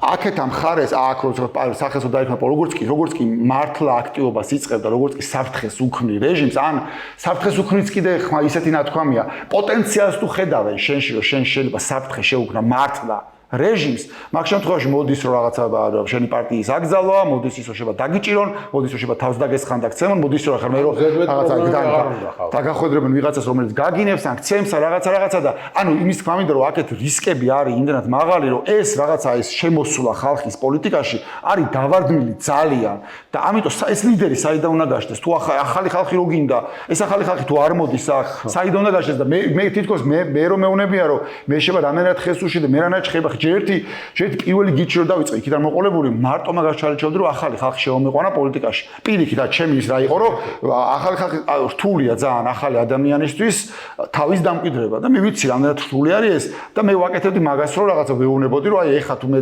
აქეთ ამ ხარეს აქ რო სახეს რო დაიხმო როგორც კი მართლა აქტივობას იწყებდა, როგორც კი საფრთხეს უქმნი რეჟიმს, ან საფრთხეს უქმნიც კიდე ხმა ისეთი ნათქვამია, პოტენციალს თუ ხედავენ შენში რომ შენ შეიძლება საფრთხე შეუქმნა მართლა რეჟიმს, მაგ შემთხვევაში მოდის რომ რაღაცა შენი პარტიის აკრძალვა, მოდის ის რომ შეიძლება დაგიჭირონ, მოდის რომ შეიძლება თავს დაგესხან და ქცემონ, მოდის რომ ახლა მე რომ რაღაცა დაგახვედრებენ ვიღაცას რომელიც გაგინებს ან ქცემს რაღაცა და ანუ იმის თქმა მინდა რომ აქეთ რისკები არის იმდენად მაღალი რომ ეს რაღაცა ეს შემოსულა ხალხის პოლიტიკაში არის დავარდნილი ძალიან და ამიტომ ეს ლიდერი საიდან უნდა გაშდეს თუ ახალი ხალხი რო გინდა ეს ახალი ხალხი თუ არ მოდის აქ საიდან უნდა გაშდეს და მე თითქოს მე რომ მეუნებია რომ მე შეიძლება რამდენად ხეს უშიდე მე რანაირად ხება ერთი პირველი გიჩი რომ დავიწყე იქიდან მოყოლებული მარტო მაგას ჩარჩევდი რომ ახალი ხალხი შემოიყვანა პოლიტიკაში. პირიქით და ჩემი ის რა იყო რომ ახალი ხალხი რთულია ძალიან ახალი ადამიანისთვის თავის დამკვიდრება და მე ვიცი რამდენად რთული არის ეს და მე ვაკეთებდი მაგას რომ რაღაცა ვეუბნებოდი რომ აი ეხა თუ მე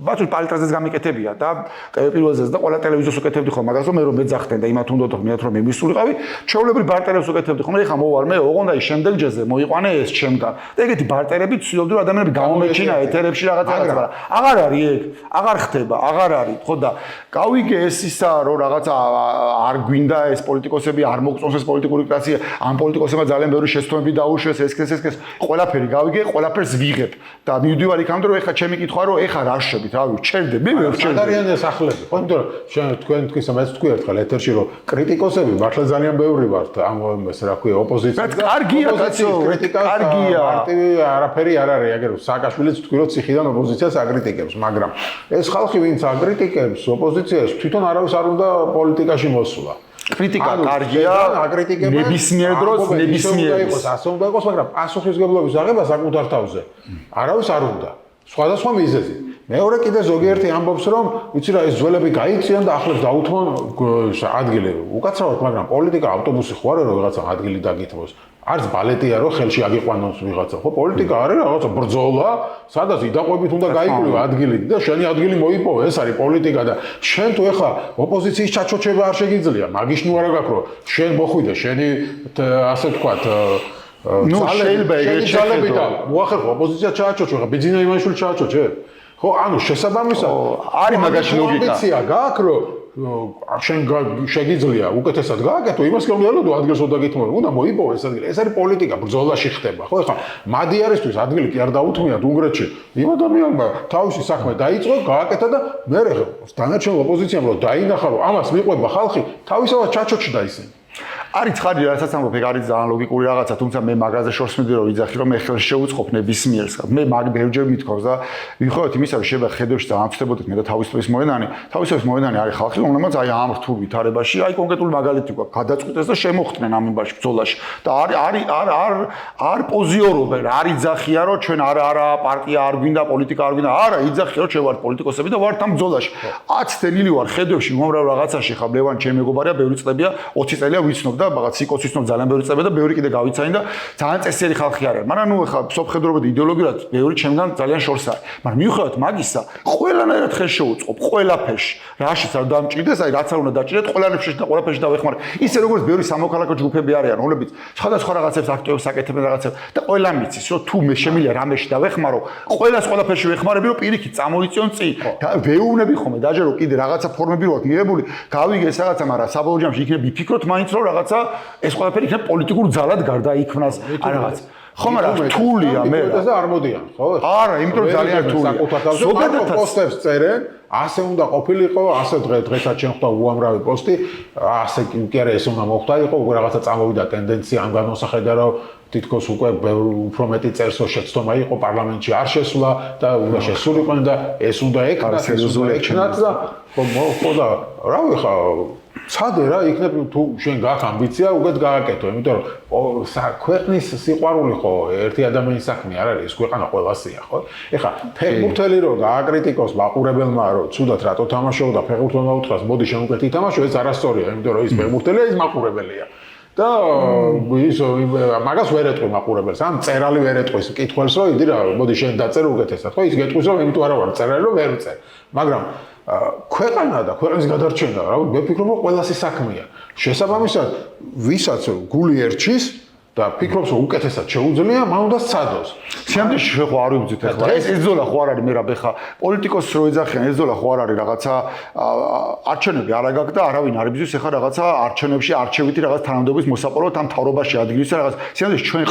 ბაცი პალიტაზეც გამიკეთებია და პირველზეც და ყველა ტელევიზიას უკეთებდი ხოლმე მაგას რომ მე რომ მეძახდნენ და იმათ უნდა რომ მე მისულიყავი ჩვეულებრივ ბარტერებს უკეთებდი ხოლმე ეხა მოვალ მე ოღონდ აი შემდეგ ჯერზე მოიყვანე ეს ჩემგან და ეგეთი ბარტერები ცდილობდი რომ ადამიანები გამომეჩინა ეთერებში რაღაცა მაგრამ აღარ არის ეგ აღარ ხდება აღარ არის ხო და გავიგე ეს ისა რომ რაღაცა არ გვინდა ეს პოლიტიკოსები არ მოგწონს ეს პოლიტიკური კრაცია ამ პოლიტიკოსებმა ძალიან ბევრი შეცდომები დაუშვეს ეს ყველაფერი გავიგე ყველაფერს ვიღებ და მივდივარ იქამდე რომ ეხა ჩემი კითხვა რომ ეხა რა შევით რავი ჩერდე მე ვჩერდე არიან ეს ახლები ხო იმიტომ რომ თქვენ თქვენს თქვი ერთხელ ეთერში რომ კრიტიკოსები მართლა ძალიან ბევრი ვართ ამ ეს რა ქვია ოპოზიცია კარგია კაცო კარგია მარტივი არაფერი არ არის აგერ სააკაშვილიც თქვი რომ ციხიდან ოპოზიციას აკრიტიკებს მაგრამ ეს ხალხი ვინც აკრიტიკებს ოპოზიციას თვითონ არავის არ უნდა პოლიტიკაში მოსვლა კრიტიკა კარგია ნებისმიერ დროს ნებისმიერ იყოს ასე უნდა იყოს მაგრამ პასუხისმგებლობის აღება საკუთარ თავზე არავის არ უნდა სხვადასხვა მიზეზი მეორე კიდე ზოგიერთი ამბობს რომ ვიცი რა ეს ძველები გაიწიან და ახლებს დაუთმონ ადგილი უკაცრავად მაგრამ პოლიტიკა ავტობუსი ხო არა რომ რაღაცა ადგილი დაგითმოს არც ბალეტია რომ ხელში აგიყვანოს ვიღაცა ხო პოლიტიკა არის რაღაცა ბრძოლა სადაც იდაყვებით უნდა გაიკვლიო ადგილი და შენი ადგილი მოიპოვე ეს არის პოლიტიკა და შენ თუ ეხა ოპოზიციის ჩაჩოჩება არ შეგიძლია მაგის ნუ არა გაქვს რომ შენ მოხვიდე შენი ასე ვთქვათ ნუ შეიძლება ეგრეთ შეხედო მოახერხო ოპოზიცია ჩააჩოჩო ხა ბიძინა იმანიშვილი ჩააჩოჩე ხო ანუ შესაბამისად არის მაგაში ლოგიკა ამბიცია გაქვს რომ შენ შეგიძლია უკეთესად გააკეთო იმას კი უნდა რომ ადგილს უნდა გითმო უნდა მოიპოვო ეს ადგილი ეს არის პოლიტიკა ბრძოლაში ხდება ხო ეხლა მადიარისთვის ადგილი კი არ დაუთმიათ უნგრეთში იმ ადამიანმა თავისი საქმე დაიწყო გააკეთა და მე დანარჩენ ოპოზიციამ რომ დაინახა რომ ამას მიყვება ხალხი თავისთავად ჩაჩოჩდა ისინი არის ცხადი რასაც ამბობ ეგ არის ძალიან ლოგიკური რაღაცა თუმცა მე მაგაზე შორს მიდირო რომ ვიძახი რომ მე ხელს შეუწყობ ნებისმიერს მე მაგ ბევრჯერ მithქავს და ვიხოთ იმისა რომ შეიძლება ხედებში ძალიან ვწდებოდეთ მე და თავისთავის მოედანი არის ხალხი რომელმაც აი ამ რთულ ვითარებაში აი კონკრეტული მაგალითი გვაქვს გადაწყვიტეს და შემოხდნენ ამ იმაში ბრძოლაში და არ პოზიორობენ არ იძახია რომ ჩვენ არა პარტია არ გვინდა პოლიტიკა არ გვინდა არა იძახია რომ ჩვენ ვართ პოლიტიკოსები და ვართ ამ ბრძოლაში 10 წელი ვარ ხედებში მომრავ რაღაცაში ხა ლევან ჩემი მეგობარია ბევრი წლებია 20 წელია ვიცნობ და რაღაც სიკოს ვიცნობ ძალიან ბევრი წლებია და ბევრი კიდე გავიცანი და ძალიან წესიერი ხალხი არის მაგრამ ნუ ხა სოფხედრობადი იდეოლოგიურად ბევრი ჩემგან ძალიან შორს არის მაგრამ მიუხედავად მაგისა ყველანაირად ხელს შეუწყობ ყველაფერში რაშიც არ დამჭირდეს აი რაც არ უნდა დაჭირდეთ ყველანაირად და ყველაფერში დავეხმარე ისე როგორც ბევრი სამოქალაქო ჯგუფები არიან რომლებიც სხვადასხვა რაღაცებს აქტივებს აკეთებენ რაღაცებს და ყველა მიცის რომ თუ მე შემიძლია რამეში დავეხმარო ყველაფერში ვეხმარები რომ პირიქით წამოიწიონ წინ და ვეუბნები ხოლმე დაჟე რომ კიდე რაღაცა ფორმები რო აქვს მიღებული გავიგე ეს რაღაცა მაგრამ საბოლოო ჯამში იქნებ ვიფიქროთ მაინც რომ რაღაცა ეს ყველაფერი იქნებ პოლიტიკურ ძალად გარდაიქმნას ან რაღაც ხო მაგრამ რთულია მე და არ მოდიან ხო არა იმიტომ ძალიან რთულია ზოგადად პოსტებს წერენ ასე უნდა ყოფილიყო ასე დღესაც ჩვენ ხვდა უამრავი პოსტი ასე კი არა ეს უნდა მოხდა იყო უკვე რაღაცა წამოვიდა ტენდენცია ამ განმოსახედა რომ თითქოს უკვე უფრო მეტი წერსო შეცდომა იყო პარლამენტში არ შესვლა და უნდა შესულიყვნენ და ეს უნდა ეკნათ ეს უნდა ეკნათ და ხო და რავი ხა ცადე რა იქნებ თუ შენ გაქვს ამბიცია უკეთ გააკეთო იმიტომ რომ ქვეყნის სიყვარული ხო ერთი ადამიანის საქმე არ არის ეს ქვეყანა ყველასია ხო ეხლა ფეხბურთელი რო გააკრიტიკოს მაყურებელმა რომ ცუდად რატო თამაშობ და ფეხბურთელმა უთხრას მოდი შენ უკეთ ითამაშო ეს არასწორია იმიტომ რომ ის ფეხბურთელია ის მაყურებელია და ის მაგას ვერ ეტყვი მაყურებელს ან წერალი ვერ ეტყვის კითხველს რომ იდი რა მოდი შენ დაწერ უკეთესად ხო ის გეტყვის რომ იმიტომ არა ვარ წერალი რომ ვერ ვწერ მაგრამ ქვეყანა და ქვეყნის გადარჩენა რა ვფიქრობ რომ ყველასი საქმეა შესაბამისად ვისაც გული ერჩის და ფიქრობს რომ უკეთესად შეუძლია მან უნდა სცადოს სიამოვნებაში ხო არ ვიბძით ახლა ეს ზოლა ხო არ არის მე რა ბეხა პოლიტიკოსს რო ეძახიან ეს ზოლა ხო არ არის რაღაცა არჩევნები არ აგაკ და არავინ არ იბძვის ახლა რაღაცა არჩევნებში არჩევითი რაღაც თანამდებობის მოსაპოვებლად ამ თავრობაში ადგილის რაღაც სიამოვნებაში ჩვენ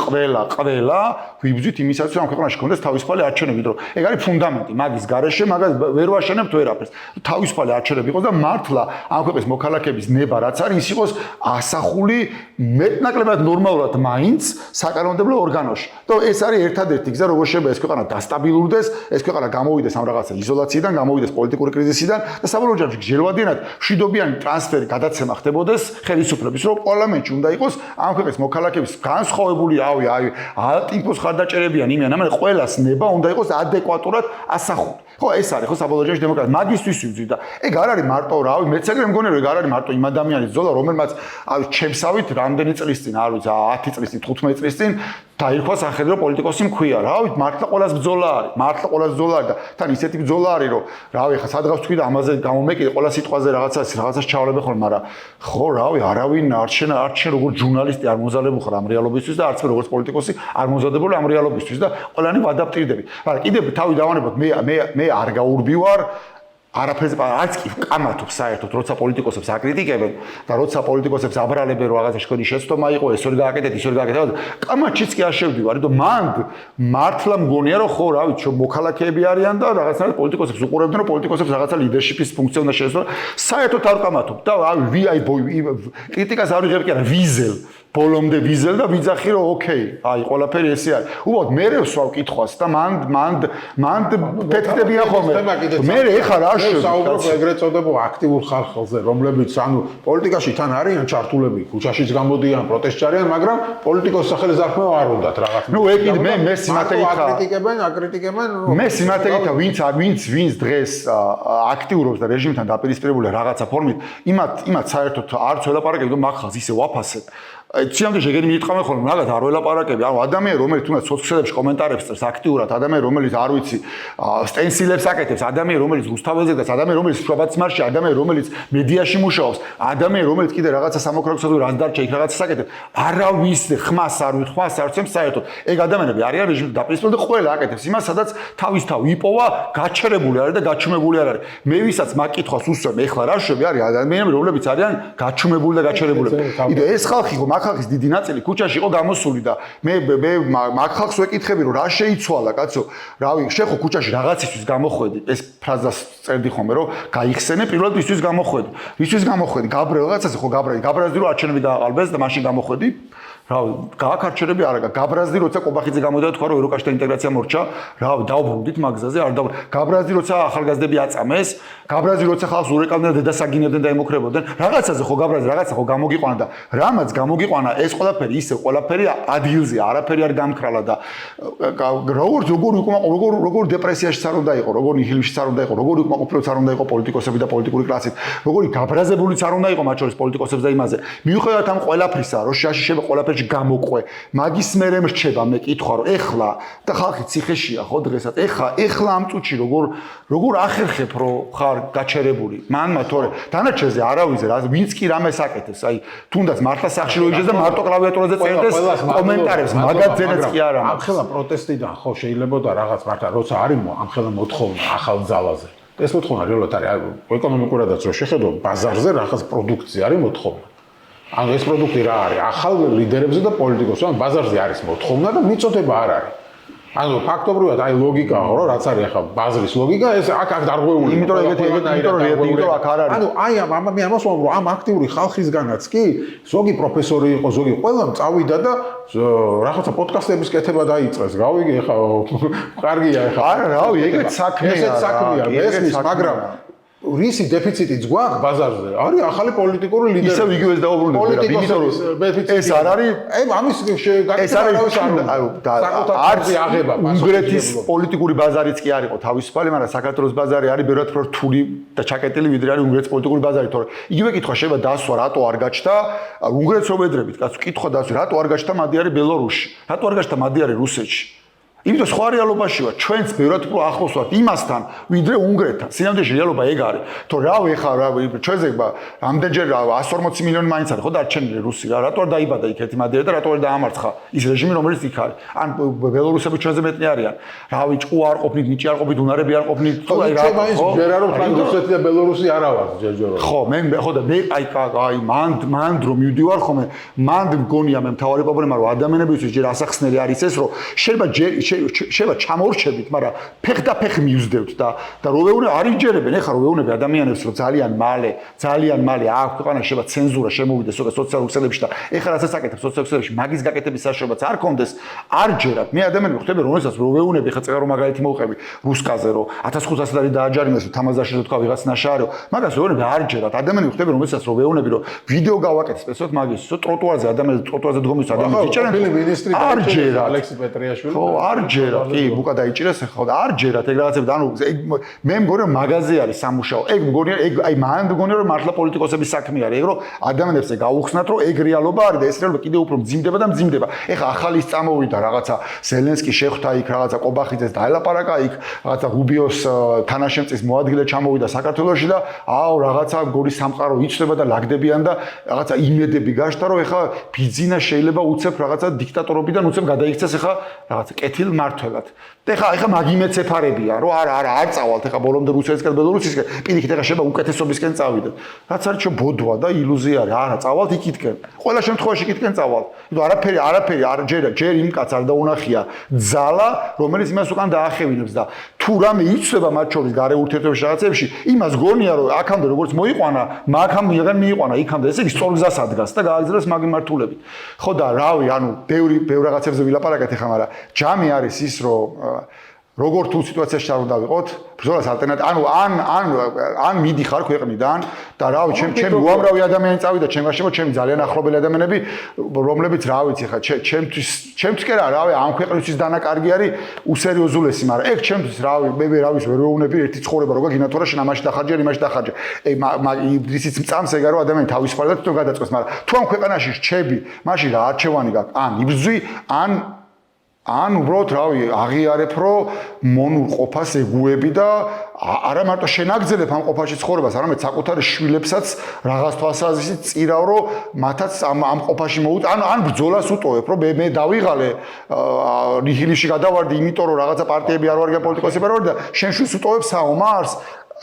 ყველა ვიბძვით იმისაც რომ ქვეყანაში გქონდეს თავისუფალი არჩევნები რომ ეგ არის ფუნდამენტი მაგის გარეშე მაგას ვერ ვაშენებთ ვერაფერს თავისუფალი არჩევნები იყოს და მართლა ამ ქვეყნის მოქალაქეების ნება რაც არის ის იყოს ასახული მეტნაკლებად ნორმალურად მაინც საკანონმდებლო ორგანოში. და ეს არის ერთადერთი გზა, როგორ შეიძლება ეს ქვეყანა დასტაბილურდეს, ეს ქვეყანა გამოვიდეს ამ რაღაცა იზოლაციიდან, გამოვიდეს პოლიტიკური კრიზისიდან და საბოლოო ჯამში ჯერვადიანად მშვიდობიანი ტრანსფერი გადაცემა ხდებოდეს ხელისუფლების, რომ პარლამენტში უნდა იყოს ამ ქვეყნის მოქალაქეების განსხვავებული ტიპოს ხარდაჭერებიან იმიან, ამან ყველას ნება უნდა იყოს ადეკვატურად ასახული. ხო, ეს არის ხო საბოლოო ჯამში დემოკრატია. მაგისტვის ვიზით და ეგ არ არის მარტო რა, მეც ეგრე მგონია რომ ეგ არ არის მარტო იმ ადამიანის ბრძოლა, რომელმაც ჩემსავით რამდენი წლის წინ, არ ვიცი, 10 წლის წინ, 15 წლის წინ დაირქვა სახელი რომ პოლიტიკოსი მქვია, რავი, მართლა ყოველას ბრძოლა არის, მართლა ყოველას ბრძოლა არის და თან ისეთი ბრძოლა არის, რომ რავი, ხა სადღაც თქვი და ამაზე გამომეკიდე ყველა სიტყვაზე რაღაცას ჩავლები ხოლმე, მაგრამ ხო, რავი, არავინ არ შენ როგორ ჟურნალისტი არ მოზადებულ ხარ ამ რეალობისთვის და არც როგორც პოლიტიკოსი არ მოზადებული ამ რეალობისთვის და ყველანი ვადაპტირდებით. მაგრამ კიდევ თავი დავანებოთ, მე არ გაურბივარ არაფერზე არც კი კამათობს საერთოდ, როცა პოლიტიკოსებს აკრიტიკებენ და როცა პოლიტიკოსებს აბრალებენ რომ რაღაცა შეგონი შეცდომა იყო, ეს ვერ გააკეთეთ, ის ვერ გააკეთეთ, კამათშიც კი არ შევდივარ, იმიტომ მან მართლა მგონია რომ ხო, რა ვიცი, მოქალაქეები არიან და რაღაცნაირად პოლიტიკოსებს უყურებდნენ, რომ პოლიტიკოსებს რაღაცა ლიდერშიპის ფუნქცია უნდა შეეცვალა. საერთოდ არ ვკამათობ და კრიტიკას არ ვიღებ კი არა, ვიზელ ბოლომდე ვიზელ და ვიძახი რომ ოკეი, აი ყველაფერი ესე არის. უბრალოდ მე ვსვავ კითხვას და მან ფეთქდებიან ხოლმე. მე ეხლა რა საუბრობ ეგრეთ წოდებულ აქტიურ ხალხზე, რომლებიც ანუ პოლიტიკაში თან არიან ჩართულები, ქუჩაშიც გამოდიან, პროტესტში არიან, მაგრამ პოლიტიკოს სახელი ზარქმევა არ უნდათ რაღაც. ნუ ეგ მე სიმართლე გითხრა. აკრიტიკებენ. მე სიმართლე გითხრა, ვინც დღეს აქტიურობს და რეჟიმთან დაპირისპირებული რაღაცა ფორმით, იმათ საერთოდ არც ველაპარაკები, რომ მაგ ხალხს ისე ვაფასებ. ცივამდე შეგენი მიიტყავენ ხოლმე, მაგათ არ ველაპარაკები. ანუ ადამიანი, რომელიც თუნდაც სოციალებში კომენტარებს წერს აქტიურად, ადამიანი, რომელიც არ ვიცი, სტენსილებს აკეთებს, ადამიანი, რომელიც რუსთაველზე და ადამიანი, რომელიც შრობაცმარში, ადამიანი, რომელიც მედიაში მუშაობს, ადამიანი, რომელიც კიდე რაღაცა სამოქალაქო რას დარჩა იქ რაღაცას აკეთებს, არავის ხმას არ ვითხოვს არცემ საერთოდ. ეგ ადამიანები არიან რეჟიმთან დაპირისპირებული და ყველა აკეთებს იმას, სადაც თავისთავად იპოვა, გაჩერებული არის და გაჩუმებული არ არის. მე ვისაც მაგ კითხვას უსვამ, ეხლა რა შვები არის ადამიანები, რომლებიც არიან გაჩუმებული და გაჩერებული. იდე ეს ხალხი ხო ხალხის დიდი ნაწილი ქუჩაში იყო გამოსული და მე მაგ ხალხს ვეკითხები რომ რა შეიცვალა კაცო, რავი, შენ ხო ქუჩაში რაღაცისთვის გამოხვედი, ეს ფრაზას წერდი ხოლმე რომ გაიხსენე პირველად ვისთვის გამოხვედი, გაბრე რაღაცაზე ხო გაბრაზდი რომ არჩევნები დააყალბეს და მაშინ გამოხვედი. რავი, გააქარჩერები არა, გაბრაზდი როცა კობახიძე გამოდიოდა თქვა რომ ევროკავშირთა ინტეგრაცია მორჩა, რავი, დავბრუნდით მაგზაზე, არ გაბრაზდი როცა ახალგაზრდები აწამეს, გაბრაზდი როცა ხალხს ურეკავდნენ და დედასაგინებდნენ და ემუქრებოდნენ, რაღაცაზე ხო გაბრაზდი, რაღაცა ხო გამოგიყვანა და რამაც გამოგიყვანა, ეს ყველაფერი ისე ყველაფერი ადგილზე, არაფერი არ გამქრალა და როგორ დეპრესიაში არ უნდა იყო, როგორ ნიჰილიზმში არ უნდა იყო, როგორ უკმაყოფილებაც არ უნდა იყო პოლიტიკოსები და პოლიტიკური კლასით, როგორი გაბრაზებულიც არ უნდა იყო მათ შორის პოლიტიკოსებს და იმაზე. მიუხედავად ამ ყველაფრისა, რომ შეიძლება ყველაფერი გამოყვე, მაგის მერე მრჩება მე კითხვა რომ ეხლა და ხალხი ციხეშია ხო დღესაც ეხლა ამ წუთში როგორ ახერხებ რომ ხარ გაჩერებული მანმა თორე დანარჩენზე არავიზე რა ვინც კი რამეს აკეთებს აი თუნდაც მართლა სახში რო იჯდეს და მარტო კლავიატურაზე წერდეს კომენტარებს მაგაძენაც კი არა ამ ხელა პროტესტიდან ხო შეიძლება და რაღაც მართლა როცა არის ამ ხელა მოთხოვნა ახალ ძალაზე ეს მოთხოვნა რეალურად არის ეკონომიკურადაც რო შეხედო ბაზარზე რაღაც პროდუქცია არის მოთხოვნა ანუ ეს პროდუქტი რა არის? ახალ ლიდერებზე და პოლიტიკოსებზე, ანუ ბაზარზე არის მოთხოვნა და მიწოდება არ არის. ანუ ფაქტობრივად აი ლოგიკა ხო, რაც არის ახლა ბაზრის ლოგიკა, ეს აქ დარღვეული. იმიტომ აქ არ არის. ანუ აი მე ამას ვამბობ, რომ ამ აქტიური ხალხისგანაც კი ზოგი პროფესორი იყო, ზოგი ყველამ წავიდა და რაღაცა პოდკასტების კეთება დაიწყეს. გავიგე ახლა კარგია ახლა. არა, რავი, ეგეც საქმეა. ესეც საქმეა, ესმის, მაგრამ რისი დეფიციტიც გვაქვს ბაზარზე? არის ახალი პოლიტიკური ლიდერი. ისევ იგივეს დაუბრუნდები, იმიტომ რომ ეს არ არის, ამის არც უნგრეთის პოლიტიკური ბაზარიც კი არ იყო თავისუფალი, მაგრამ საქართველოს ბაზარი არის ბევრად უფრო რთული და ჩაკეტილი ვიდრე არის უნგრეთის პოლიტიკური ბაზარი, თორე იგივე კითხვა შეიძლება დასვა, რატო არ გაჩნდა უნგრეთს ობედრებით, კაცო, კითხვა დასვა, რატო არ გაჩნდა მადიარი ბელორუსში? რატო არ გაჩნდა მადიარი რუსეთში? იმიტომ სხვა რეალობაში ვარ, ჩვენც ბევრად უფრო ახლოს ვართ იმასთან, ვიდრე უნგრეთთან. სინამდვილეში რეალობა ეგ არის. თუ რავი ეხლა ჩვენზე რამდენჯერ 140 მილიონი მაინც არის, ხო დარჩენილი რუსი რა, რატო არ დაიბადა იქ ერთი მადიარი და რატო არ დაამარცხა ის რეჟიმი, რომელიც იქ არის. ან ბელორუსები ჩვენზე მეტნი არიან. რავი, ჭკუ არ ყოფნით, ნიჭი არ ყოფნით, უნარები არ ყოფნით, თუ აი რა. ჯერა რომ რუსეთი და ბელორუსი არა ვარ ჯერჯერობით. ხო, ხო და მე აი მანდ რომ მივდივარ ხომ მე მანდ მგონია მე მთავარი პრობლემა რომ ადამიანებისთვის ჯერ ასახსნელი არის ეს რომ შეიძლება შევა ჩამორჩებით, მაგრამ ფეხ მივსდევთ და როვეუნე არ იჯერებენ, ეხლა როვეუნები ადამიანებს რომ ძალიან მალე აქვს ქვეყანაში შევა ცენზურა შემოვიდეს სოციალურ ქსელებში და ეხლა რასაც აკეთებს სოციალურ ქსელებში მაგის გაკეთების საშუალებაც არ კონდეს, არ ჯერათ. მე ადამიანები ხვდები რომელსაც როვეუნები ეხლა წეგარო მაგალითი მოვყევი რუსკაზე რომ 1500 ლარი დააჯარიმეს რომ თამაზაში რო თქვა ვიღაც ნაშაარო, მაგას როვეუნები არ ჯერათ. ადამიანები ხვდები რომელსაც როვეუნები რომ ვიდეო გავაკეთე სპეციალურად მაგის ტროტუარზე ადამიანები ტროტუარზე დგომის ადამიანები იჭერენ მინისტრი ალექსი პეტრიაშვილი ხო არ ჯერათ კი ბუკა დაიჭირეს ხო და არ ჯერათ ეგ რაღაცები და ანუ მე მგონი რომ მაღაზია არის სამუშაო ეგ მგონი აი მან მგონი რომ მართლა პოლიტიკოსების საქმე არის ეგ რომ ადამიანებს გაუხსნათ რომ ეგ რეალობა არის და ეს რეალობა კიდევ უფრო მძიმდება ეხა ახალი წამოვიდა რაღაცა ზელენსკი შეხვდა იქ რაღაცა კობახიძეს დაელაპარაკა იქ რაღაცა რუბიოს თანაშემწის მოადგილე ჩამოვიდა საქართველოში და აუ რაღაცა მგონი სამყარო იცვლება და ლაგდებიან და რაღაცა იმედები გაშთა რომ ეხა ბიძინა შეიძლება უცებ რაღაცა დიქტატორობიდან უცებ გადაიქცეს ეხა რაღაცა კეთილ მართველად. ეხა მაგიმეც ეფარებია რომ არ წავალთ ეხა ბოლომდე რუსეთისკენ ბელორუსისკენ პირიქით ეხა შეიძლება უკეთესობისკენ წავიდეთ. რაც არის ჩვენ ბოდვა და ილუზია არის. არა წავალთ იქითკენ. ყველა შემთხვევაში იქითკენ წავალთ. იმიტომ არაფერი არ ჯერ იმ კაც არ დაუნახია ძალა რომელიც იმას უკან დაახევინებს და თუ რამე იცვლება მათ შორის გარე ურთიერთობებში რაღაცებში იმას გონია რომ აქამდე როგორც მოიყვანა მაგამ მიიყვანა იქამდე ესე იგი სწორ გზას ადგას და გააგრძელებს მაგ მართულებით. ხო და რავი ანუ ბევრ რაღაცებზე ვილაპარაკეთ ახლა მაგრამ ჯამი არის ის რომ როგორ თუ სიტუაციაში არ უნდა ვიყოთ ბრძოლას ალტერნატივა ან მიდიხარ ქვეყნიდან და რავი ჩემი უამრავი ადამიანი წავიდა ჩემ გარშემო ჩემი ძალიან ახლობელი ადამიანები რომლებიც რა ვიცი ხა ჩემთვის კი რა რავი ამ ქვეყნისთვის დანაკარგი არის უსერიოზულესი მაგრამ ეგ ჩემთვის რავი მე ვერავის ვერ ვეუბნები ერთი ცხოვრება როგორ გინდა თორე შენ ამაში დახარჯე იმაში დახარჯე ისიც მწამს ეგ არის ადამიანი თავისუფალი და თვითონ გადაწყვეტს მაგრამ თუ ამ ქვეყანაში რჩები მაშინ რა არჩევანი გაქვს ან იბრძვი ან უბრალოდ რავი აღიარებ რომ მონურ ყოფას ეგუები და არა მარტო შენაგზელებ ამ ყოფაში ცხოვრებას, არამედ საკუთარი შვილებსაც რაღაც თვალსაზრისით წირავ რომ მათაც ამ ყოფაში მოუწ ან ბრძოლას უტოვებ რომ მე დავიღალე ნიჰილიზმში გადავარდი იმიტომ რომ რაღაცა პარტიები არ ვარ პოლიტიკოსები არ ვარ და შენ შვილს უტოვებ საომარს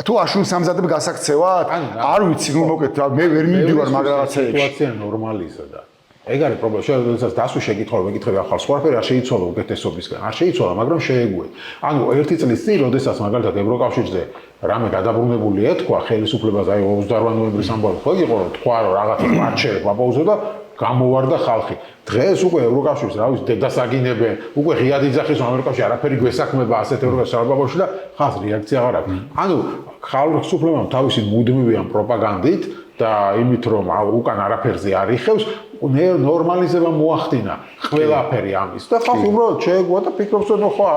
თუ აშვილს ამზადებ გასაქცევად არ ვიცი ნუ მოკეთ მე ვერ მივდივარ მაგ რაღაცეებში სიტუაცია ნორმალიზა და ეგ არის პრობლემა. შეიძლება დასვი შეკითხვა მეკითხები ახალ სხვაფერი არ შეიცვალა უკეთესობისგან. არ შეიცვალა, მაგრამ შეეგუე. ანუ ერთი წლის წინ, როდესაც მაგალითად ევროკავშირზე რამე გადაბრუნებული ეთქვა ხელისუფლებას, აი 28 ნოემბრის ამბავი ხო იყო, რომ თქვა რომ რაღაცა მარჩერებ აპაუზო და გამოვარდა ხალხი. დღეს უკვე ევროკავშირს რა ვიცი დედასაგინებენ, უკვე ღია დიძახის ამერიკაში არაფერი გვესაქმება ასეთ ევროკავშირში და ხალხს რეაქცია აღარ აქვს. ანუ ხელისუფლებამ თავისი მუდმივი პროპაგანდით და იმით რომ უკან არაფერზე არ იხევს ნორმალიზება მოახდინა ყველაფერი ამის და ხალხი უბრალოდ შეეგუა და ფიქრობს რომ ხო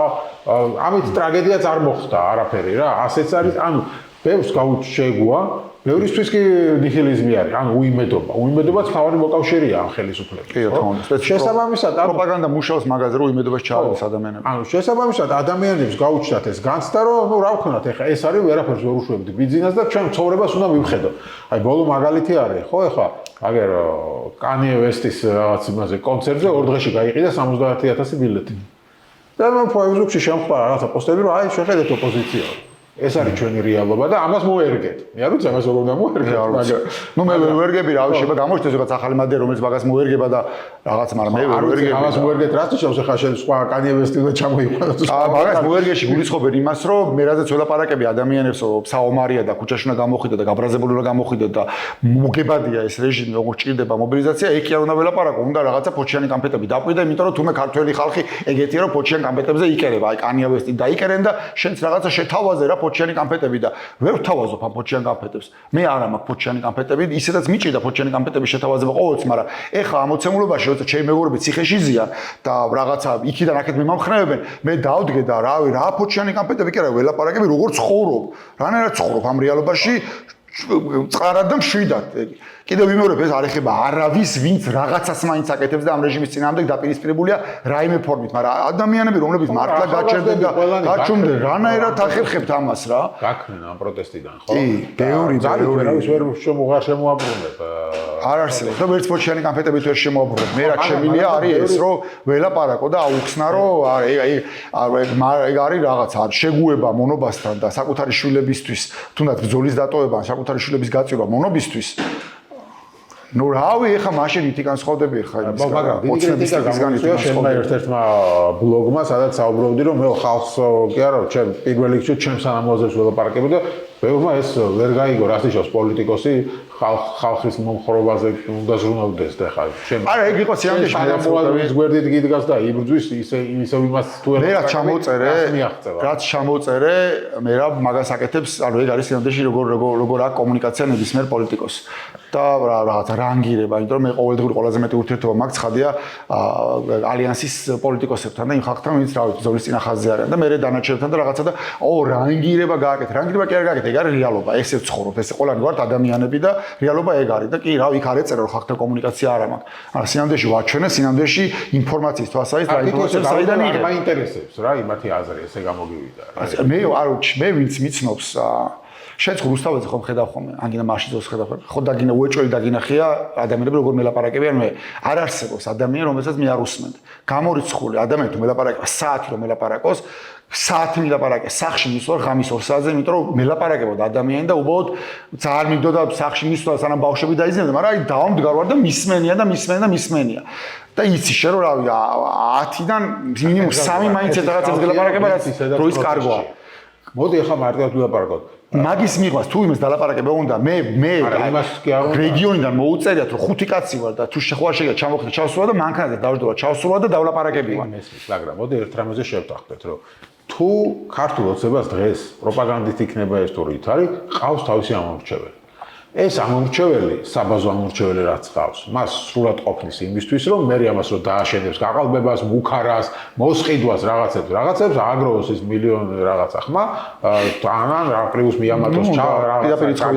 ამით ტრაგედიაც არ მოხდა არაფერი რა ასეც არის ანუ ბევრს შეეგუა ბევრისთვის კი ნიჰილიზმი არის ანუ უიმედობაც თავარი მოკავშირეა ამ ხელისუფლებას ხო შესაბამისად პროპაგანდა მუშაობს მაგაზე რომ უიმედობას ჩააყენს ადამიანებს ანუ შესაბამისად ადამიანებს გაუჩნდათ ეს განცდა რომ ნუ რა ვქონათ ეხა ეს არის ვერაფერს ვერ უშვებდი ბიზნესს და ჩვენ ცხოვრებას უნდა მივხედო აი ბოლო მაგალითი არის ხო ეხა აგერ კანიე ვესტის რაღაც იმაზე კონცერტზე 2 დღეში გაიყიდა 70000 ბილეთი და მე ფეისბუქში შემხვდა რაღაცა პოსტები რომ აი შეხედეთ ოპოზიცია ეს არის ჩვენი რეალობა და ამას მოერგეთ. მე არ ვიცი ამას როგორ უნდა მოერგეთ, მაგრამ ნუ მე ვერგები რა შეიძლება გამოჩნდეს რაღაც ახალი მადე რომელიც მაგას მოერგება და რაღაც მაგრამ მე ვერგები ამას მოერგეთ რაც შეიძლება ხა შენ სხვა კანიე ვესტიზე ჩამოიყვანოს. მაგას მოერგეში გულისხმობენ იმას რომ მე რაზეც ველაპარაკები ადამიანებს რომ საომარია და ქუჩაში უნდა გამოხვიდე და გაბრაზებული უნდა გამოხვიდე და მოგებადია ეს რეჟიმი როგორ ჭირდება მობილიზაცია ეგ კი არ უნდა ველაპარაკო უნდა რაღაცა ფოჩიანი კამპეტები დაყვიდა იმიტომ რომ თუმე ქართველი ხალხი ეგეთია რომ ფოჩიან კამპეტებზე იკერება აი კანიე ვესტი დაიკერენ და შენც რაღაცა შეთავაზე რა ფოჩიანი კამპეტები და ვერ ვთავაზობ ამ ფოჩიან კამპეტებს. მე არა მაქვს ფოჩიანი კამპეტები, ისედაც მიჭირდა ფოჩიანი კამპეტების შეთავაზება ყოველთვის, მაგრამ ეხლა ამ მოცემულობაში როცა ჩემი მეგობრები ციხეში ზიან და რაღაცა იქიდან აქეთ მიმამხნევებენ, მე დავდგე და რავი, რა ფოჩიანი კამპეტები კი არა, ველაპარაკები როგორ ცხოვრობ. რანაირად ცხოვრობ ამ რეალობაში წყარად და მშვიდად. კიდევ ვიმეორებ ეს არ ეხება არავის ვინც რაღაცას მაინც აკეთებს და ამ რეჟიმის წინააღმდეგ დაპირისპირებულია რაიმე ფორმით, მაგრამ ადამიანები რომლებიც მართლა გაჩერდნენ და გაჩუმდნენ, რანაირად ახერხებთ ამას რა? გაქრნენ ამ პროტესტიდან, ხო? კი, ბევრი არავის ვერ შემოაბრუნებ. არ არსებობს და ვერც ფოჩიანი კამპეტებით ვერ შემოაბრუნებ. მე რა შემილია არის ეს რომ ველაპარაკო და აუხსნა რომ ეგ არის რაღაცა შეგუება მონობასთან და საკუთარი შვილებისთვის, თუნდაც ბრძოლის დატოვება, საკუთარი შვილების გაწირვა მონობისთვის ნუ რავი, ეხა მაშინ ითიკან სხდები ხა იმის. მაგრამ დიდი კრიტიკა გამოიწვია შენმა ერთ-ერთმა ბლოგმა, სადაც საუბრობდი, რომ მე ხალხს კი არა, ჩემ პირველ რიგში ჩემს ამოაზრებს ველაპარაკები და ბევრმა ეს ვერ გაიგო, რა თიშოს პოლიტიკოსი ხალხის მომხრობაზე უნდა ზრუნავდეს და ხა შენ არა, ეგ იყო სიამოვნებაში ამოაზრების გვერდით გიდგას და იბრძვის ისე იმას თუ მე რაც ჩამოწერე, მე რა მაგას აკეთებს, ანუ ეგ არის სიამოვნებაში როგორ აქვს კომუნიკაცია ნებისმიერ პოლიტიკოს. და რაღაცა რანგირება, იმიტომ რომ მე ყოველდღიური ყველაზე მეტი ურთიერთობა მაქვს ცხადია ალიანსის პოლიტიკოსებთან და იმ ხალხთან, ვინც რა ვიცი, ზოლის წინახაზზე არიან და მე დანარჩენებთან და რაღაცა და რანგირება გააკეთე. რანგირება კი არ გააკეთე, ეგ არის რეალობა. ესე ვცხოვრობ, ესე ყველანი ვართ ადამიანები და რეალობა ეგ არის და კი რა იქ არ ეწერა რომ ხალხთან კომუნიკაცია არ მაქვს. არა, სინამდვილეში ვაჩვენე, სინამდვილეში ინფორმაციის თვალსაზრისით რა ინფორმაცია საიდან იღებ. მაინტერესებს რა იმათი აზრი ესე გამოგივიდა. მე ვინც მიცნობს შენც რუსთაველზე ხომ ხედავ ხოლმე, ანგინა მაშიძოს ხედავ ხოლმე. ხო დაგინა უეჭველი დაგინახია ადამიანები როგორ მელაპარაკებიან მე. არ არსებობს ადამიანი რომელსაც მე არ უსმენთ. გამორიცხული ადამიანი თუ მელაპარაკება საათი რომ მელაპარაკოს, საათი მელაპარაკე, სახში მისვარ ღამის 2 საათზე, იმიტომ რომ მელაპარაკებოდა ადამიანი და უბრალოდ ძალიან მიდოდა სახში მისვლა სანამ ბავშვები დაიზრდებოდა, მაგრამ აი დავამდგარ ვარ და მისმენია. და იცი შე რომ რავი 10-დან მინიმუმ 3 მაინც რაღაცებს გელაპარაკება, რაც დროის კარგოა. მოდი ახლა მარტივად ვილაპარაკოთ. მაგის მიყვას თუ იმას დალაპარაკება უნდა მე რეგიონიდან მოუწერიათ რომ 5 კაცი ვარ და თუ შეხვარ შეგა ჩამოხდა ჩავსულა და მანქანაზე დავждოვა ჩავსულა და დავლაპარაკებია მაგრამ მოდი ერთ რამეზე შევთანხმდეთ რომ თუ ქართულ ოცებას დღეს პროპაგანდით იქნება ეს თუ რით არის ყავს თავისი ამორჩეველი ეს ამორჩეველი საბაზო ამორჩეველი რაც ყავს მას სრულად ყოფნის იმისთვის რომ მე ამას რომ დააშენებს გაყალბებას მუქარას მოსყიდვას რაღაცებს აგროვოს ის მილიონი რაღაცა ხმა თანან რა პლუს მიამატოს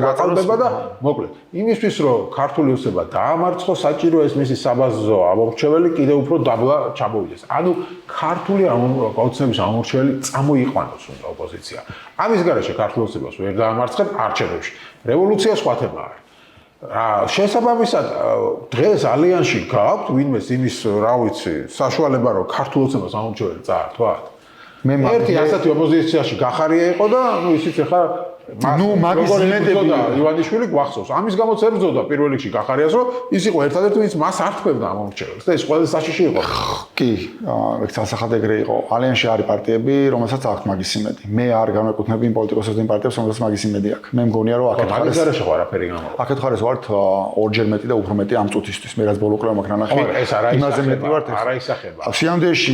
გაყალბება და მოკლედ იმისთვის რომ ქართული ოცება დაამარცხოს საჭირო ეს მისი საბაზო ამორჩეველი კიდევ უფრო დაბლა ჩამოვიდეს ანუ ქართული ოცნების ამორჩეველი წამოიყვანოს უნდა ოპოზიცია ამის გარეშე ქართული ოცებას ვერ დაამარცხებ არჩევნებში რევოლუცია სხვა თემაა. შესაბამისად დღეს ალიანსში გაქვთ ვინმეს იმის რა ვიცი საშუალება რომ ქართულ ოცნებას ამორჩეველი წაართვათ. მე ერთი ასეთი ოპოზიციაში გახარია იყო და ნუ ისიც ახლა მაგის იმედები ივანიშვილი გვახსოვს. ამის გამოც ებრძოდა პირველ რიგში გახარიას რომ ის იყო ერთადერთი ვინც მას ართმევდა ამორჩეველს და ეს ყველა საშიში იყო. კი, ეგ სასახად ეგრე იყო. ალიანსში არის პარტიები, რომელსაც აქვს მაგის იმედი. მე არ განვეკუთვნები იმ პოლიტიკოსებს იმ პარტიებს, რომელსაც მაგის იმედი აქვს. მე მგონია რომ აქეთ ხარ ეს არ არაფერი გამოვა. აქეთ ხარ ეს ვართ ორჯერ მეტი და უფრო მეტი ამ წუთისთვის. მე რაც ბოლო კლავ მაქვს ნანახი. იმაზე მეტი ვართ. არა ისახება. სიამდვილეში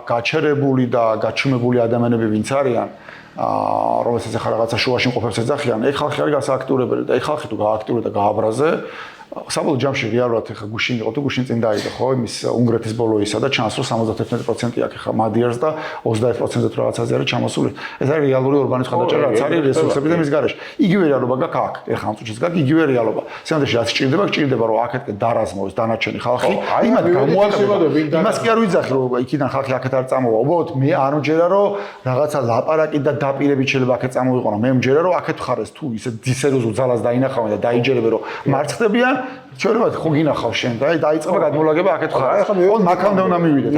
გაჩერებული და გაჩუმებული ადამიანები ვინც არიან რომელსაც ახლა რაღაცა შუაში მყოფებს ეძახიან, ეგ ხალხი არის გასააქტიურებელი და ეგ ხალხი თუ გააქტიურდა და გააბრაზე, საბოლოო ჯამში რეალურად ახლა გუშინ იყო თუ გუშინ წინ დაიდო, ხო, იმის უნგრეთის ბოლოისა და ჩანს რომ 71% აქვს ახლა მადიარს და 21%-ზე თუ რაღაცაზე არის ჩამოსული. ეს არის რეალური ორგანიზმის ხარჯაჭერა, რაც არის რესურსები და მის გარეშე. იგივე რეალობა გაქვს აქ, ახლა ამ წუთშიც გაქვს იგივე რეალობა. სამდეში რაც ჭირდება რომ აქეთკენ დარაზმოს დანარჩენი ხალხი, იმათ გამოაკეთება. იმას კი არ ვიძახი რომ იქიდან ხალხი აქეთ არ წამოვა. უბრალოდ მე არ მჯერა რომ რაღაცა ლაპარაკი და დაპირებით შეიძლება აქეთ წამოვიყო. მე მჯერა რომ აქეთ ხარეს თუ ისე დისერიოზულ ძალას დაინახავენ და დაიჯერებენ რომ მარცხდებიან ჩვენებად ხო გინახავ შენ და დაიწყება გადმოლაგება აქეთ ხარ. ოღონდ მაქამდე უნდა მივიდეთ.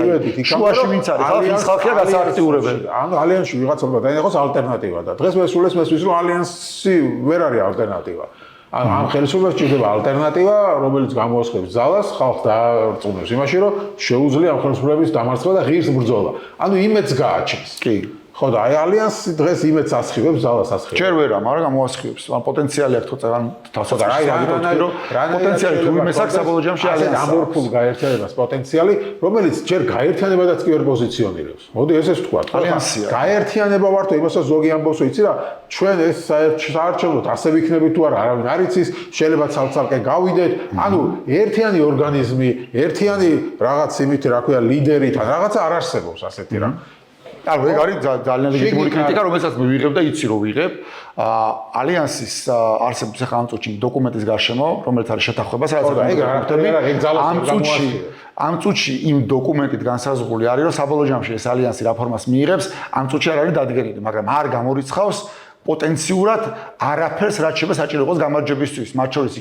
შუაში ვინც არის? ხალხია გასააქტიურებელი. ანუ ალიანსში ვიღაცებმა დაინახოს ალტერნატივა და დღეს მესულეს მესვის რომ ალიანსი ვერ არის ალტერნატივა. ანუ ამ ხელისუფლებას ჭირდება ალტერნატივა, რომელიც გამოასხებს ძალას, ხალხს დაარწმუნებს იმაში, რომ შეუძლია ამ ხელისუფლების დამარცხება და ღირს ბრძოლა. ანუ იმედს გააჩენს. კი. ხო და აი ალიანსი დღეს იმედს ასხივებს, ძალას ასხივებს. ჯერ ვერა, მაგრამ გამოასხივებს. ან პოტენციალი აქვს თორე ან თასოც არის რომ პოტენციალი თუ იმეს აქვს საბოლოო ჯამში ალიანსი. ამორფულ გაერთიანებას პოტენციალი, რომელიც ჯერ გაერთიანებადაც კი ვერ პოზიციონირებს. მოდი ესეც ვთქვა. ალიანსია. გაერთიანება ვართო, იმასაც ზოგი ამბობს, იცი რა, ჩვენ ეს საერთოდ ასე ვიქნებით თუ არა, არავინ არ იცის, შეიძლება ცალ-ცალკე გავიდეთ. ანუ ერთიანი ორგანიზმი, ერთიანი რაღაც იმით, რა ქვია, ლიდერი თან რაღაცა არ არსებობს ასეთი რა. ანუ ეგ არის ძალიან ლეგიტიმური კრიტიკა, რომელსაც მე ვიღებ და იცი რომ ვიღებ. ალიანსის არსებობს ახლა ამ წუთში დოკუმენტის გარშემო, რომელიც არის შეთანხმება, სადაც ამ წუთში იმ დოკუმენტით განსაზღვრული არის, რომ საბოლოო ჯამში ეს ალიანსი რეფორმას მიიღებს, ამ წუთში არ არის დადგენილი, მაგრამ არ გამორიცხავს პოტენციურად არაფერს რაც შეიძლება საჭირო იყოს გამარჯვებისთვის. მათ შორის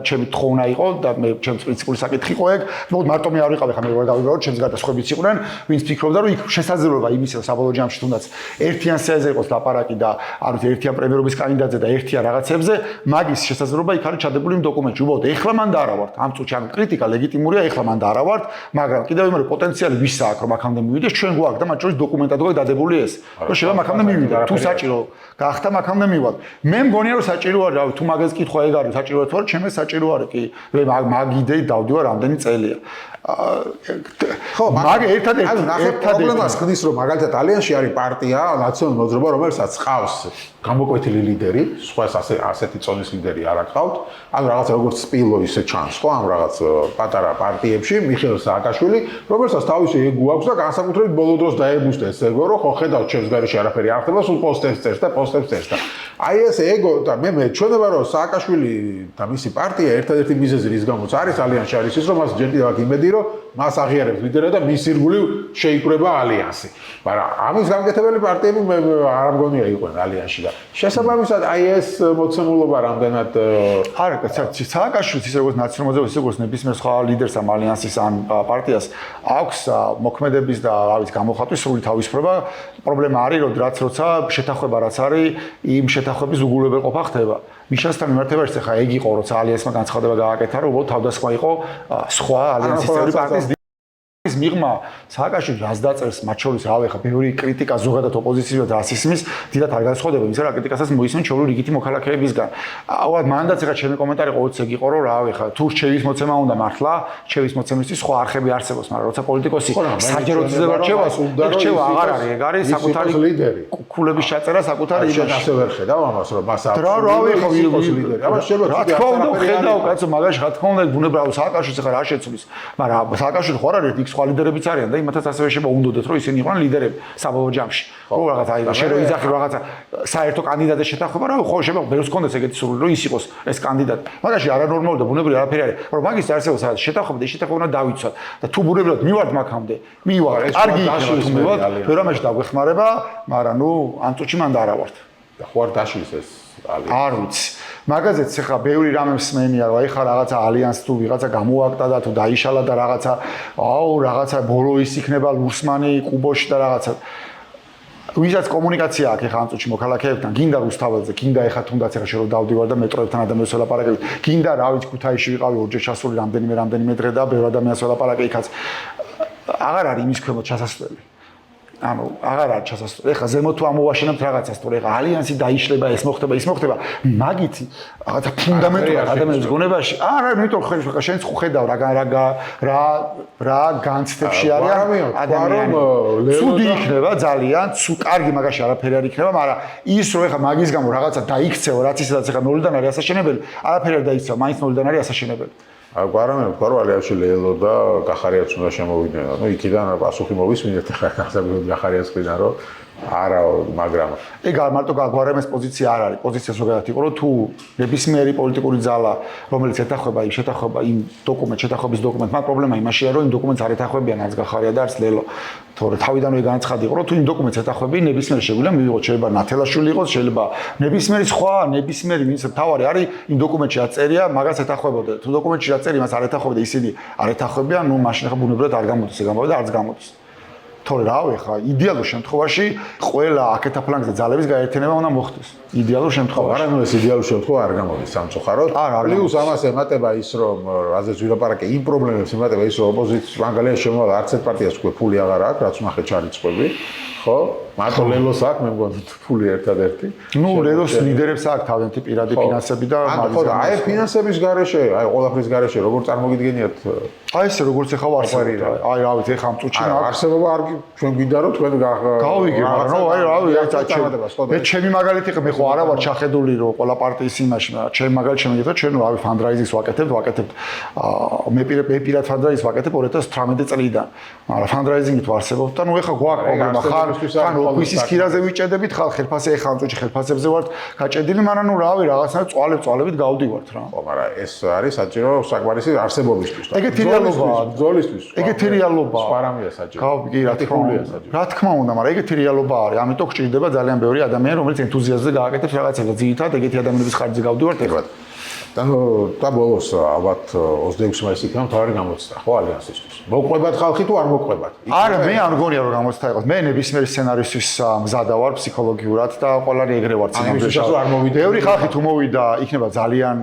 ჩემი თხოვნა იყო და მე ჩემს პრინციპული საკითხი იყო ეგ. მოკლედ მარტო მე არ ვიყავი ხა მე ვარ დავიბარო, ჩემს გარდა სხვებიც იყვნენ, ვინც ფიქრობდა რომ იქ შესაძლებლობა იმისა საბოლოო ჯამში თუნდაც ერთიან სეაზე იყოს ლაპარაკი და არ ვიცი ერთიან პრემიერობის კანდიდატზე და ერთიან რაღაცებზე, მაგის შესაძლებლობა იქ არის ჩადებული იმ დოკუმენტში. უბრალოდ ეხლა მან და არა ვართ. ამ წუთში ანუ კრიტიკა ლეგიტიმურია, ეხლა მან და არა ვართ, მაგრამ კიდევ იმერო პოტენციალი ვისა აქვს რომ აქამდე მივიდეს, ჩვენ გვაქვს და მათ შორის დოკუმენტად გვაქვს დადებული ეს. რომ შეიძლება აქამდე მივიდე. თუ საჭირო გახდა აქამდე მივალ. მე მგონია რომ საჭირო არ რავი, თუ მაგას კითხვა ეგ არის, საჭირო თუ არა, ჩემს საჭირო არის კი. მაგ იდეით დავდივარ რამდენი წელია. ხო, მაგ ერთადერთი პრობლემას ხდის რომ მაგალითად ალიანსში არის პარტია, ნაციონალური მოძრაობა, რომელსაც ყავს გამოკვეთილი ლიდერი, სხვა ასეთი წონის ლიდერი არ აკავთ. ანუ რაღაც როგორც სპილო ისე ჩანს, ხო, ამ რაღაც პატარა პარტიებში, მიხეილ სააკაშვილი, რომელსაც თავისი ეგო აქვს და განსაკუთრებით ბოლო დროს დაებუსტა ეს ეგო, რომ ხო ხედავთ ჩემს გარეშე არაფერი არ ხდება, სულ პოსტებს წერს და პოსტებს წერს და აი ეს ეგო და მე ჩვენება რომ სააკაშვილი და მისი პარტია ერთადერთი მიზეზი რის გამოც არის ალიანსში არის ის რომ მას ჯერდი აქვს იმედი რომ მას აღიარებს ლიდერად და მის ირგვლივ შეიკრება ალიანსი. მაგრამ ამის გამკეთებელი პარტიები მე არ მგონია იყვნენ ალიანსში და შესაბამისად აი ეს მოცემულობა რამდენად არა, სააკაშვილის ისე როგორც ნაციონალურ მოძრაობას, ისე როგორც ნებისმიერ სხვა ლიდერს ამ ალიანსის ან პარტიას აქვს მოქმედების და რა ვიცი გამოხატვის სრული თავისუფლება. პრობლემა არის, რომ რაც როცა შეთანხმება რაც არის, იმ შეთანხმების უგულებელყოფა ხდება. მიშასთან მიმართებაში ხა ეგ იყო, როცა ალიანსმა განცხადება გააკეთა, რომ უბრალოდ თავდასხმა იყო სხვა ალიანსის წევრი პარტიის ის მიღმა სააკაშვილი რას დაწერს მათ შორის რავი ხა ბევრი კრიტიკა ზოგადად ოპოზიციისა და რასიზმის დიდად არ განსხვავდება იმისა რა კრიტიკასაც მოისმენ ჩვეული რიგითი მოქალაქეებისგან. აუად მანდაც ხა ჩემი კომენტარი ყოველთვის ეგ იყო რომ რავი ხა თუ რჩევის მოცემა უნდა მართლა რჩევის მოცემისთვის სხვა არხები არსებობს მაგრამ როცა პოლიტიკოსი საჯარო ძება რჩევას რჩევა აღარ არის ეგ არის საკუთარი ლიდერი კულების ჩაწერა საკუთარი იმაში ასე ვერ ხედავ ამას რომ მას აქვს რავი ხა ლიდერი ამას შეიძლება რა თქმა უნდა ხედავ კაცო მაგაში რა თქმა უნდა ბუნებრივად სააკაშვილს ხა რა შეცვლის მაგრამ სააკაშვილი ხო არ არის სხვა ლიდერებიც არიან და იმათაც ასევე შეიძლება უნდოდეთ რომ ისინი იყვნენ ლიდერები საბოლოო ჯამში. ხო რაღაცა აი შენ რო იძახი რაღაცა საერთო კანდიდატის შეთანხმება რა ხო შეიძლება ბევრს კონდეს ეგეთი სურვილი რომ ის იყოს ეს კანდიდატი. მაგაში არანორმალური და ბუნებრივი არაფერი არის. რომ მაგის არსებობს რაღაც შეთანხმება და ის შეთანხმება უნდა დავიცვათ და თუ ბუნებრივად მივართ მაგამდე მივარ კარგი იქნება თუ მივართ ვერამაში დაგვეხმარება მაგრამ ნუ ამ წუთში მან და არა ვართ. და ხო არ დაშლის ეს არ ვიცი. მაგაზეც ახლა ბევრი რამე მსმენია რომ აი ხა რაღაცა ალიანს თუ ვიღაცა გამოაკტა და თუ დაიშალა და რაღაცა რაღაცა ბოლო ის იქნება ლურსმანი კუბოში და რაღაცა ვისაც კომუნიკაცია აქვს ახლა ამ წუთში მოქალაქეებთან გინდა რუსთაველზე გინდა ახლა თუნდაც ახლა შე რომ დავდივარ და მეტროებთან ადამიანებს ველაპარაკები გინდა რა ვიცი ქუთაისში ვიყავი ორჯერ ჩასული რამდენიმე დღე და ბევრ ადამიანს ველაპარაკე იქაც აღარ არის იმის ქვემოთ ჩასასვლელი ანუ აღარ არის ჩასასვლელი. ეხლა ზემოთ თუ ამოვაშენებთ რაღაცას, თორე ეხლა ალიანსი დაიშლება, ეს მოხდება, ის მოხდება. მაგით რაღაცა ფუნდამენტურად ადამიანის გონებაში არა, იმიტომ ხა შენც ხედავ რა განცდებში არიან ადამიანები. ცუდი იქნება ძალიან, კარგი მაგაში არაფერი არ იქნება, მაგრამ ის რომ ეხლა მაგის გამო რაღაცა დაიქცევა, რაც ისედაც ეხლა ნოლიდან არის ასაშენებელი, არაფერი არ დაიქცევა, მაინც ნოლიდან არის ასაშენებელი. აგვარამე ვთქვა რომ ალიანსში ლელო და გახარიაც უნდა შემოვიდნენ. ნუ იქიდან პასუხი მოვისმინეთ ახლა განსაკუთრებით გახარიაციდან რომ არა მაგრამ ეგ არ მარტო გაგვარემეს პოზიცია არ არის. პოზიცია ზოგადად იყო რომ თუ ნებისმიერი პოლიტიკური ძალა რომელიც ეთახება იმ შეთანხმება იმ დოკუმენტ შეთანხმების დოკუმენტ მაგ პრობლემა იმაშია რომ იმ დოკუმენტს არ ეთახმებიან არც გახარია და არც ლელო. თორე თავიდანვე განაცხადი იყო რომ თუ იმ დოკუმენტს ეთახმები ნებისმიერი შეგვიძლია მივიღოთ შეიძლება ნათელაშვილი იყოს შეიძლება ნებისმიერი სხვა ნებისმიერი ვინც თავარი არის იმ დოკუმენტში აწერია მაგას ეთახმებოდა. თუ დოკუმენტში აწერია მას არ ეთახმებოდა ისინი არ ეთახმებიან ნუ მაშინ ახლა ბუნებრივად არ გამოდის ეგ ამბავი და არც გამოდის. თორე რავი ხა იდეალურ შემთხვევაში ყველა აქეთა ფლანგზე ძალების გაერთიანება უნდა მოხდეს. იდეალურ შემთხვევაში. არა, ნუ ეს იდეალურ შემთხვევა არ გამოდის სამწუხაროდ. პლუს ამას ემატება ის რომ რაზეც ვილაპარაკე იმ პრობლემებს ემატება ის რომ ოპოზიციის მაგალითად შემოვალ არც ერთ პარტიას უკვე ფული აღარ აქვს, რაც ნახეთ ჩარიცხები. ხო? მარტო ლელოს აქვს, მე მგონი ფული ერთადერთი. ნუ ლელოს ლიდერებს აქვს თავიანთი პირადი ფინანსები და ხო და აი ფინანსების გარეშე, აი ყველაფრის გარეშე როგორ წარმოგიდგენიათ? აი ეს როგორც ეხა ვარსებია. აი რა ვიცი, ეხა ამ წუთში არსებობა არ ჩვენ გვინდა რომ თქვენ გავიგე, მაგრამ ნუ აი რავი, მე ჩემი მაგალითი მე ხო არა ვარ ჩახედული რომ ყველა პარტიის იმაში, მაგრამ ჩემი მაგალითი შემიგეთა ჩვენ რავი ფანდრაიზინგს ვაკეთებთ მე პირად ფანდრაიზინგს ვაკეთებ 2018 წლიდან. მაგრამ ფანდრაიზინგი თუ არსებობს და ნუ ეხა გვაქვს პრობლემა ხან ქვისის ქირაზე ვიჭედებით ხალხ ხელფასზე ეხლა ამ წუთში ხელფასებზე ვართ გაჭედილი, მაგრამ ნუ რავი რაღაცა წვალებით გავდივართ რა. ხო, მაგრამ ეს არის საჭირო საკმარისი არსებობისთვის. ეგეთი რეალობაა. ბრძოლისთვის. ეგეთი რეალობაა. სხვა რამეა საჭირო. კი, რა თქმა უნდა, მაგრამ ეგეთი რეალობა არის. ამიტომ გჭირდება ძალიან ბევრი ადამიანი, რომელიც ენთუზიაზმზე გააკეთებს რაღაცებს. ძირითადად ეგეთი ადამიანების ხარჯზე გავდივართ ეხლა. და ბოლოს ალბათ 26 მაისს იქნება მთავარი გამოცდა, ხო, ალიანსისთვის. მოყვებათ ხალხი თუ არ მოყვებათ? არა, მე არ მგონია რომ გამოცდა იყოს. მე ნებისმიერ სცენარისთვის მზადა ვარ ფსიქოლოგიურად და ყველანი ეგრე ვარ წინამძღოლში. ბევრი ხალხი თუ მოვიდა, იქნება ძალიან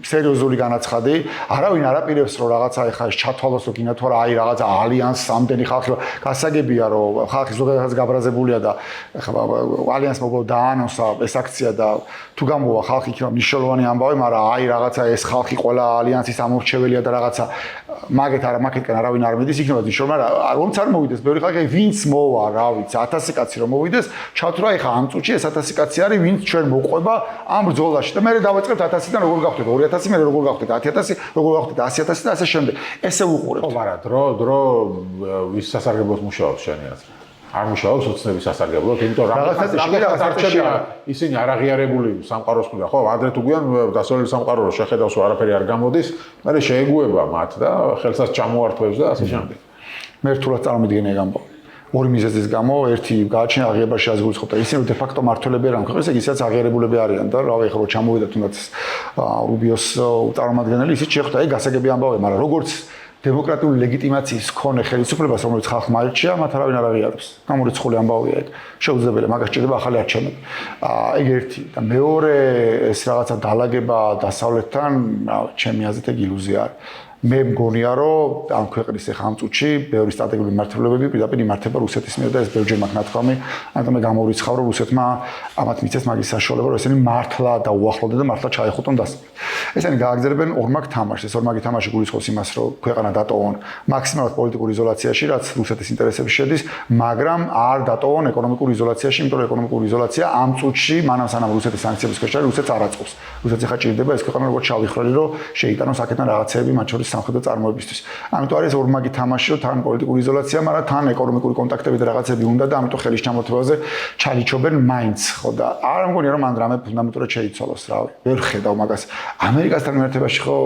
სერიოზული განაცხადი. არავინ არ აპირებს რომ რაღაცა ეხა ჩათვალოს რომ გინათ რა, აი რაღაცა ალიანსს ამდენი ხალხი გასაგებია რომ ხალხი ზოგადად გაბრაზებულია და ეხა ალიანსს მოგო დაანონსა ეს აქცია და თუ გამოვა ხალხი იქნება მნიშვნელოვანი ამბავი, მაგრამ აი რაღაცა ეს ხალხი ყველა ალიანსის ამორჩეველია და რაღაცა მაგეთკენ არავინ არ მიდის იქნება ძიშო, მაგრამ რომც არ მოვიდეს ბევრი ხალხი, ვინც მოვა, რა ვიცი, 1000 კაცი რომ მოვიდეს, ჩავთვრა ეხა ამ წუთში ეს 1000 კაცი არის, ვინც ჩვენ მოყვება ამ ბრძოლაში და მე დავაწყებთ 1000-დან როგორ გავხდეთ 2000, მე როგორ გავხდეთ 10000, როგორ გავხდეთ 100000 და ასე შემდეგ. ესე უყურებთ. ხო, მაგრამ დრო ვის სასარგებლოს მუშაობს შენი აზრით? არ მუშაობს ოცნების სასარგებლოდ, იმიტომ რომ რაღაცა არჩევია ისინი არ აღიარებული სამყაროს მხრიდან, ხო, ადრე თუ გვიან დასავლელი სამყარო რო შეხედავს რომ არაფერი არ გამოდის, მაგრამ შეეგუება მათ და ხელსაც ჩამოართვევს და ასე შემდეგ. მე რთულად წარმოვიდგენია ეს ამბავი. ორი მიზეზის გამო, ერთი გააჩნია აღიარებაში აზგურისხმობ და ისინი დე ფაქტო მართლები არ ამხელს, ეგ ისაც აღიარებულები არიან და რავი, ხო, ჩამოვიდა თუნდაც რუბიოს წარმომადგენელი, ისიც შეხვდა, ეგ გასაგები ამბავია, მაგრამ როგორც დემოკრატიული ლეგიტიმაციის მქონე ხელისუფლებას, რომელიც ხალხმა აირჩია, მათ არავინ არ აღიარებს. გამორიცხული ამბავია ეგ. შეუძლებელია, მაგას ჭირდება ახალი არჩევნები. ეგ ერთი და მეორე ეს რაღაცა დალაგება დასავლეთთან, ჩემი აზრით ეგ ილუზია არის. მე მგონია რომ ამ ქვეყნის ახლა ამ წუთში ბევრი სტრატეგიული მმართველობები პირდაპირ იმართება რუსეთის მიერ და ეს ბევრჯერ მაქვს ნათქვამი, ამიტომ მე გამორიცხავ რომ რუსეთმა ამათ მიცეს მაგის საშუალება რომ ესენი მართლა დაუახლოვდნენ და მართლა ჩაეხუტონ დასავლეთ. ესენი გააგრძელებენ ორმაგ თამაშს, ეს ორმაგი თამაში გულისხმობს იმას რომ ქვეყანა დატოვონ მაქსიმალურად პოლიტიკურ იზოლაციაში, რაც რუსეთის ინტერესებში შედის, მაგრამ არ დატოვონ ეკონომიკურ იზოლაციაში, იმიტომ რომ ეკონომიკური იზოლაცია ამ წუთში მანამ სანამ რუსეთის სანქციების ქვეშ არის, რუსეთს არ აწყობს. რუსეთს ახლა ჭირდება ეს ქვეყანა როგორც ჩავიხრელი რომ შეიტანოს აქედან რაღაცეები მათ შორის სამხედრო წარმოებისთვის. ამიტომ არის ორმაგი თამაში, რომ თან პოლიტიკური იზოლაცია, მაგრამ თან ეკონომიკური კონტაქტები და რაღაცები უნდა და ამიტომ ხელის ჩამოთვლაზე ჩალიჩობენ მაინც, ხო და არ მგონია რომ მან რამე ფუნდამენტურად შეიცვალოს, რავი. ვერ ხედავ მაგას. ამერიკასთან მიმართებაში ხო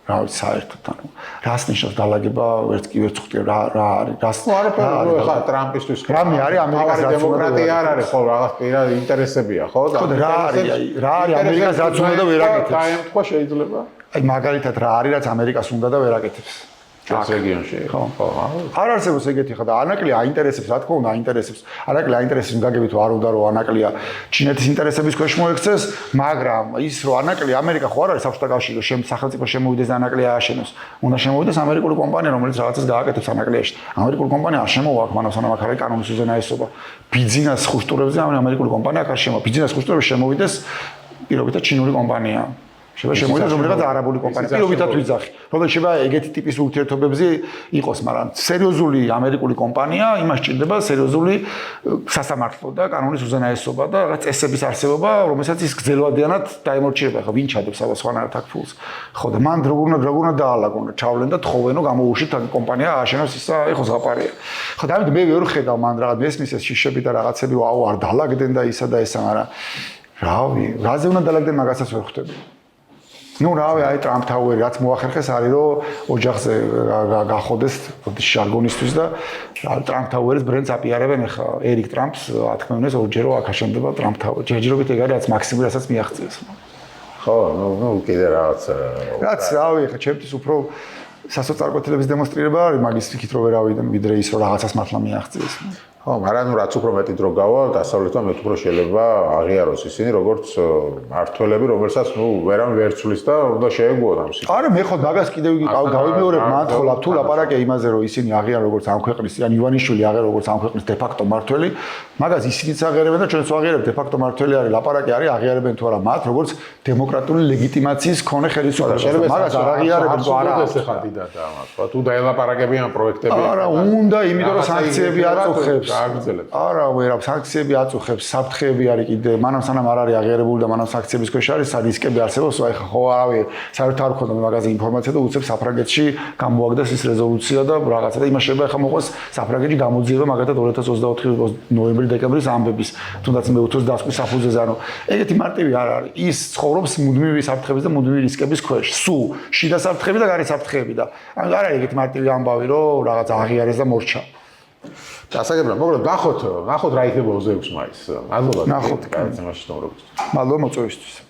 რა ვიცი საერთოდ ანუ რას ნიშნავს დალაგება ვერც კი ვერც ხვდები რა არის რას არაფერი ხა ტრამპისთვის რამე არის ამერიკას რაც დემოკრატია არ არის ხო რაღაც პირად ინტერესებია ხო და რა არის ამერიკას რაც უნდა და ვერ აკეთებს დაემთხვა შეიძლება აი მაგალითად რა არის რაც ამერიკას უნდა და ვერ აკეთებს აქ რეგიონში ხო არ არსებობს ეგეთი ხა და ანაკლია აინტერესებს რა თქმა უნდა აინტერესებს ანაკლია აინტერესებს გაგებით რომ არ უნდა რომ ანაკლია ჩინეთის ინტერესების ქვეშ მოექცეს მაგრამ ის რომ ანაკლია ამერიკა ხო არ არის საბჭოთა კავშირი რომ სახელმწიფო შემოვიდეს და ანაკლია ააშენოს უნდა შემოვიდეს ამერიკული კომპანია რომელიც რაღაცას გააკეთებს ანაკლიაში ამერიკული კომპანია არ შემოვა აქ მანავსანამ აქ არის კანონის უზენაესობა ბიზნეს ხუშტურებზე ამერიკული კომპანია აქ არ შემოვა ბიზნეს ხუშტურებზე შემოვიდეს პირობითად ჩინური კომპანია შემოვიდა რომელიღაც არაბული კომპანია პირობითად ვიძახი როდესაც შეიძლება ეგეთი ტიპის ურთიერთობებზე იყოს მაგრამ სერიოზული ამერიკული კომპანია იმას ჭირდება სერიოზული სასამართლო და კანონის უზენაესობა და რაღაც წესების არსებობა რომელსაც ის გრძელვადიანად დაემორჩილება ხო ვინ ჩადებს სხვანაირად აქ ფულს ხო და მან როგორ უნდა დაალაგონ ჩავლენ და თხოვენო გამოუშვით ამ კომპანია ააშენოს ისა ეხო ზღაპარია ხო და ამით მე ვერ ხედავ მან რაღაც მესმის ეს შიშები და რაღაცები რომ აუ არ დაალაგდნენ და ისა და ესა მაგრამ რავი რაზე უნდა დაალაგდნენ მაგასაც ვერ ხვდები ну რავი აი ტრამპ ტაუერი რაც მოახერხეს არის რომ ოჯახზე გახოდეს ჟარგონისთვის და ტრამპ ტაუერის ბრენდს აპიარებენ ახლა ერიკ ტრამპს ათქმევენ ორჯერო აქ აშენდება ტრამპ ტაუერი ჯერჯერობით ეგ არის რაც მაქსიმუმ რასაც მიაღწიეს ხო ну კიდე რაც რავი ახლა ჩემთვის უფრო სასოწარკვეთილების დემონსტრირება არის მაგის ფიქით რომ ვერავიდან ვიდრე ის რომ რაღაცას მართლა მიაღწიეს ხო, მაგრამ რაც უფრო მეტი დრო გავა, დასავლეთმა მეტ უფრო შეიძლება აღიაროს ისინი, როგორც მართველები, რომელსაც ვერამ ვერცვლის და უნდა შეეგუონ ამ სიტყვას. არა, მე ხო მაგას კიდევ გავიმეორებ მართლა, თუ ლაპარაკია იმაზე, რომ ისინი აღიარონ როგორც ამ ქვეყნის, ან ივანიშვილი აღიარონ როგორც ამ ქვეყნის დე-ფაქტო მართველი, მაგას ისინიც აღიარებენ და ჩვენც აღიარებთ, დე-ფაქტო მართველი არის, ლაპარაკი არის, აღიარებენ თუ არა მათ, როგორც დემოკრატიული ლეგიტიმაციის მქონე ხელისუფლებას. მაგას არ აღიარებენ თუ არა. ეს ხა დიდად ამას, თუ დაელაპარაკებიან პროექტები. არა, უნდა, იმიტომ რომ სანქციები აწუხებს. გააგრძელებს. არა, ვერა, სანქციები აწუხებს, საფრთხეები არის კიდე, მანამ სანამ არ არის აღიარებული და მანამ სანქციების ქვეშ არის, რისკები არსებობს, აი ხო არავე, საერთოდ არ ქონდა მაგაზე ინფორმაცია და უცებ საფრანგეთში გამოაგდეს ის რეზოლუცია და რაღაცა და იმას შეიძლება ახლა მოყვეს საფრანგეთში გამოძიება მაგათად 2024 ნოემბერ-დეკემბრის ამბების, თუნდაც მეუთოს დასკვნის საფუძველზე, ანუ ეგეთი მარტივი არ არის. ის ცხოვრობს მუდმივი საფრთხების და მუდმივი რისკების ქვეშ. სულ შიდა საფრთხები და გარე საფრთხეები და ანუ არ არის ეგეთი მარტივი ამბავი, რომ რაღაც აღიარეს და მორჩა. დასაგებია, მოკლედ ნახოთ რა იქნება 26 მაისს. მადლობა. ნახოთ. კაცი მასში თორობისთვის. მადლობა მოწვევისთვის.